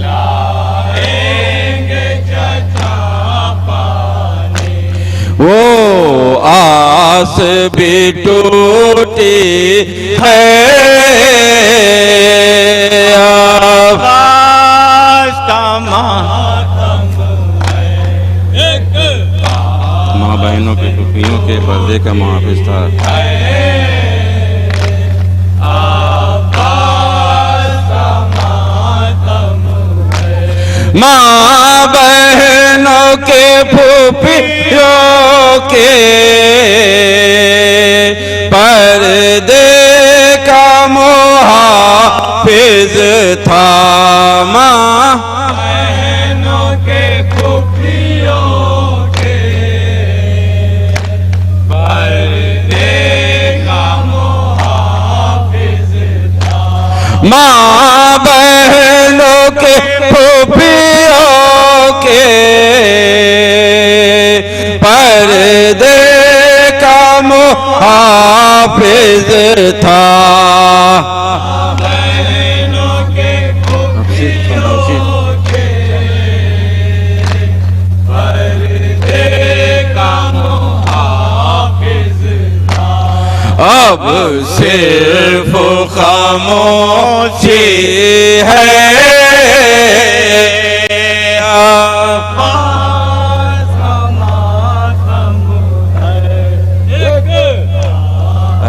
A: लाएंगे चाचा पानी। वो आस भी टूटी है अब्बास का मातम है। माँ बहनों के टुकड़ियों के पर्दे का मुहाफिज था। माँ बहनों के फूफियों के पर्दे का मुहाफिज था। माँ बहनों के फूफियों के पर्दे का मुहाफिज था। माँ बहनों के फूफियों के पर्दे का मुहाफिज था। अब सिर्फ खामोशी है,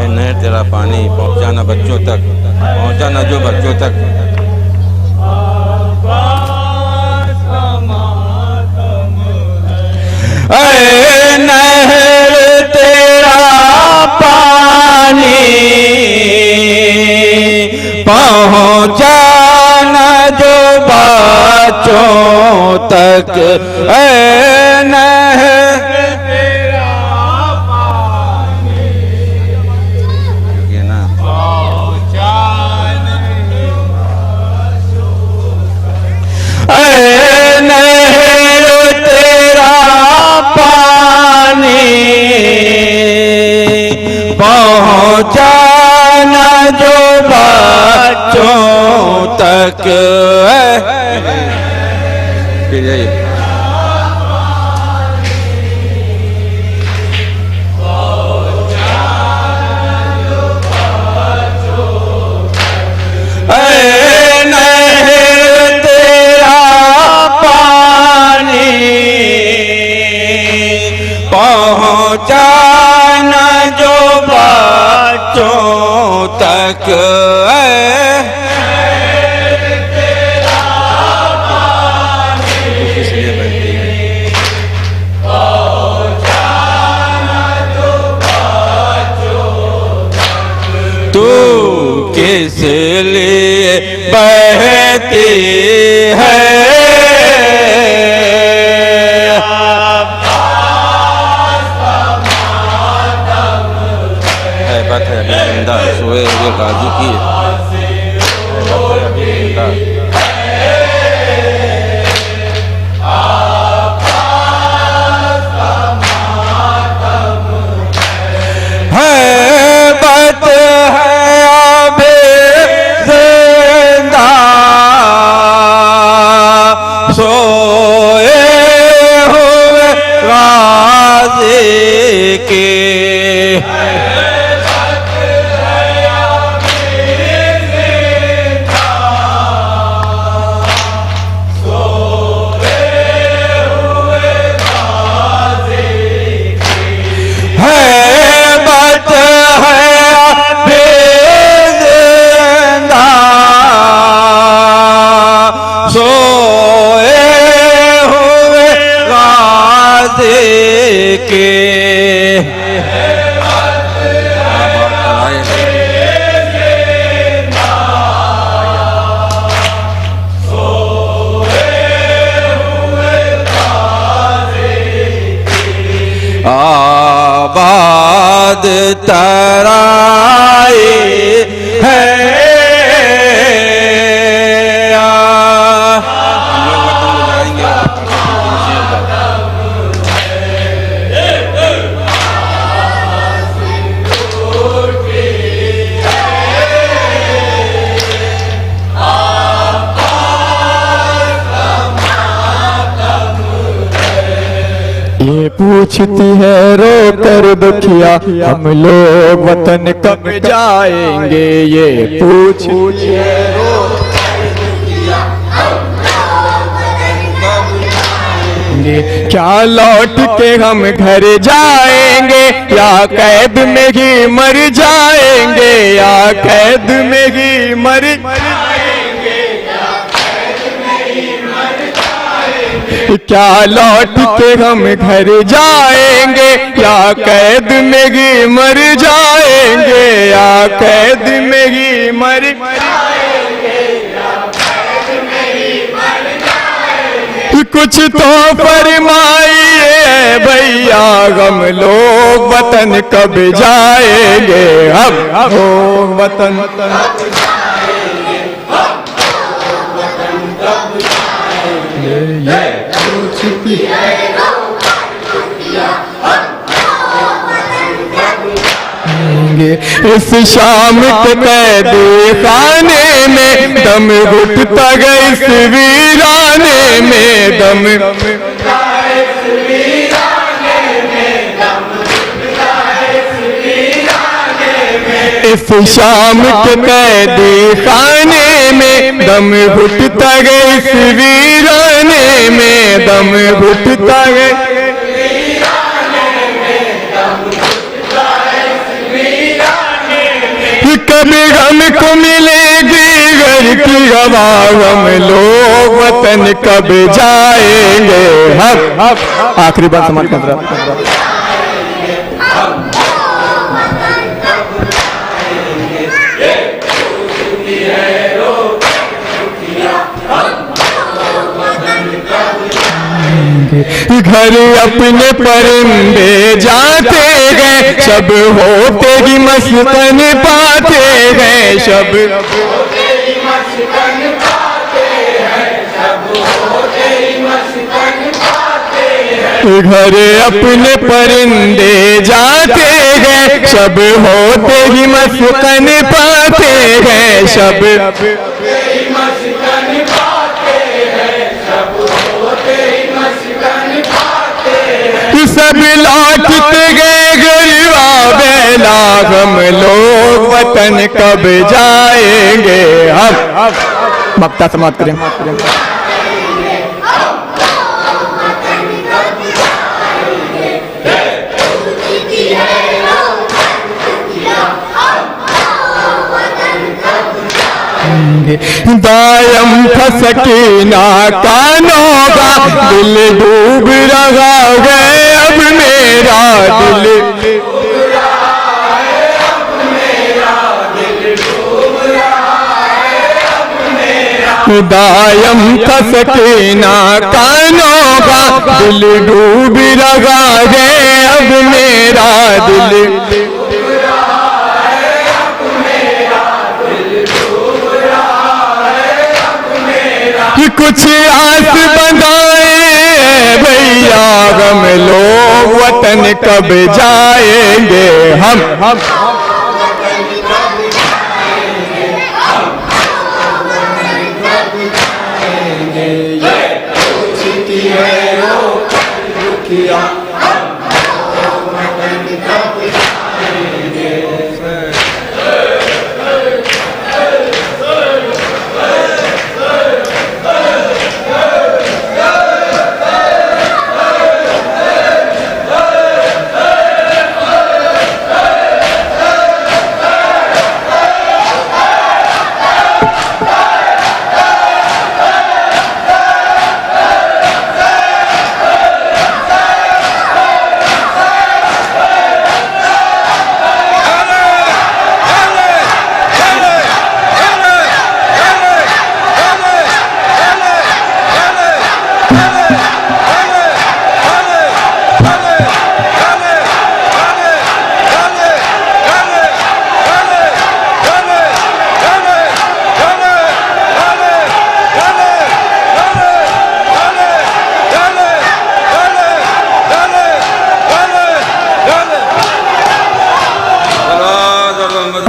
A: नहीं तेरा पानी पहुंचाना बच्चों तक, पहुंचाना जो बच्चों तक। नहर तेरा पानी पहुंचाना जो बच्चों तक, नहर तेरा पानी ये ना नहर तेरा पानी पहुंचाना जो बच्चों तक। फिर जाइए। नहर तेरा पानी पहुंचाना जो बच्चों तक, इसलिए बनती है। तू किस लिए बहती है, सोए हुए गाजी की है बात है अभी जिंदा, सोए हुए गाजी के आबाद तराई है।
H: ये पूछती है रो कर दुखिया हम लोग वतन कब जाएंगे, ये पूछती है रो क्या लौट के हम घर जाएंगे या कैद में ही मर जाएंगे, या कैद में ही मर क्या लौट के हम घर जाएंगे या कैद में ही मर जाएंगे, या कैद में ही मर कुछ तो फरमाइए भैया हम लोग वतन कब जाएंगे, हम लोग वतन इस शाम के कैदी खाने में दम घुटता गया इस वीराने में दम इस शाम के कैदी खाने में दम घुटता गया इस वीराने में दम घुटता गया कभी हमको मिलेगी घर की हवा हम लोग वतन कब जाएंगे हम आखिरी बात समाज का घर अपने परिंदे जाते गए सब होते ही मस्कन पाते गए सब घर अपने परिंदे जाते गए सब होते ही मस्कन पाते गए सब सब लौटते गए गरीबा बेला हम लोग वतन कब जाएंगे हम मक्ता समाप्त करें दायम फसकीना कानों का दिल डूब रहा है अब मेरा दिल दायम फसकीना कानों का दिल डूब रहा है अब मेरा दिल कुछ आस बंधाए भैया हम लोग वतन कब जाएंगे हम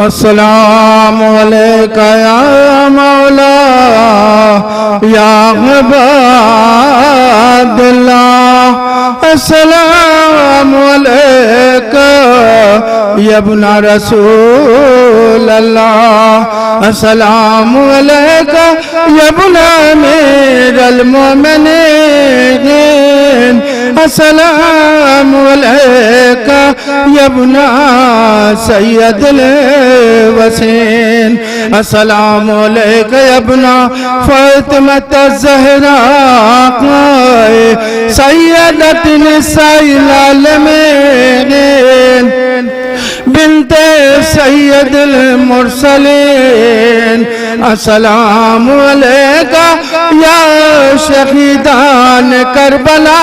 H: अस्सलामु अलैका या मौला या इबादल्लाह अस्सलामु अलैका या इब्ना रसूल अल्लाह अस्सलामु अलैका या इब्ना अमीरुल मोमिनीन अस्सलामु अलैका या इब्ना सय्यदुल वसीन अस्सलामु अलैका या इब्ना फातिमत ज़हरा सय्यदत निसाइल आलमीन बिन्ते सय्यदुल मुरसलीन अस्सलामु अलैका या शहीदान करबला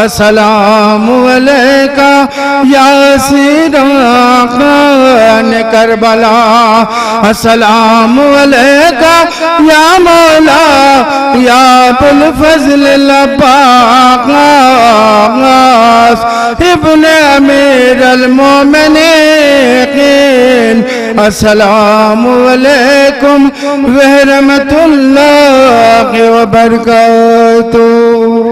H: अस्सलामु अलैका यासीर खान करबला अस्सलाम अलैका या मौला या अबुल फजल अब्बास इब्ने अमीर अल मोमिनीन अस्सलामु अलैकुम व रहमतुल्लाहि व बरकातुहू।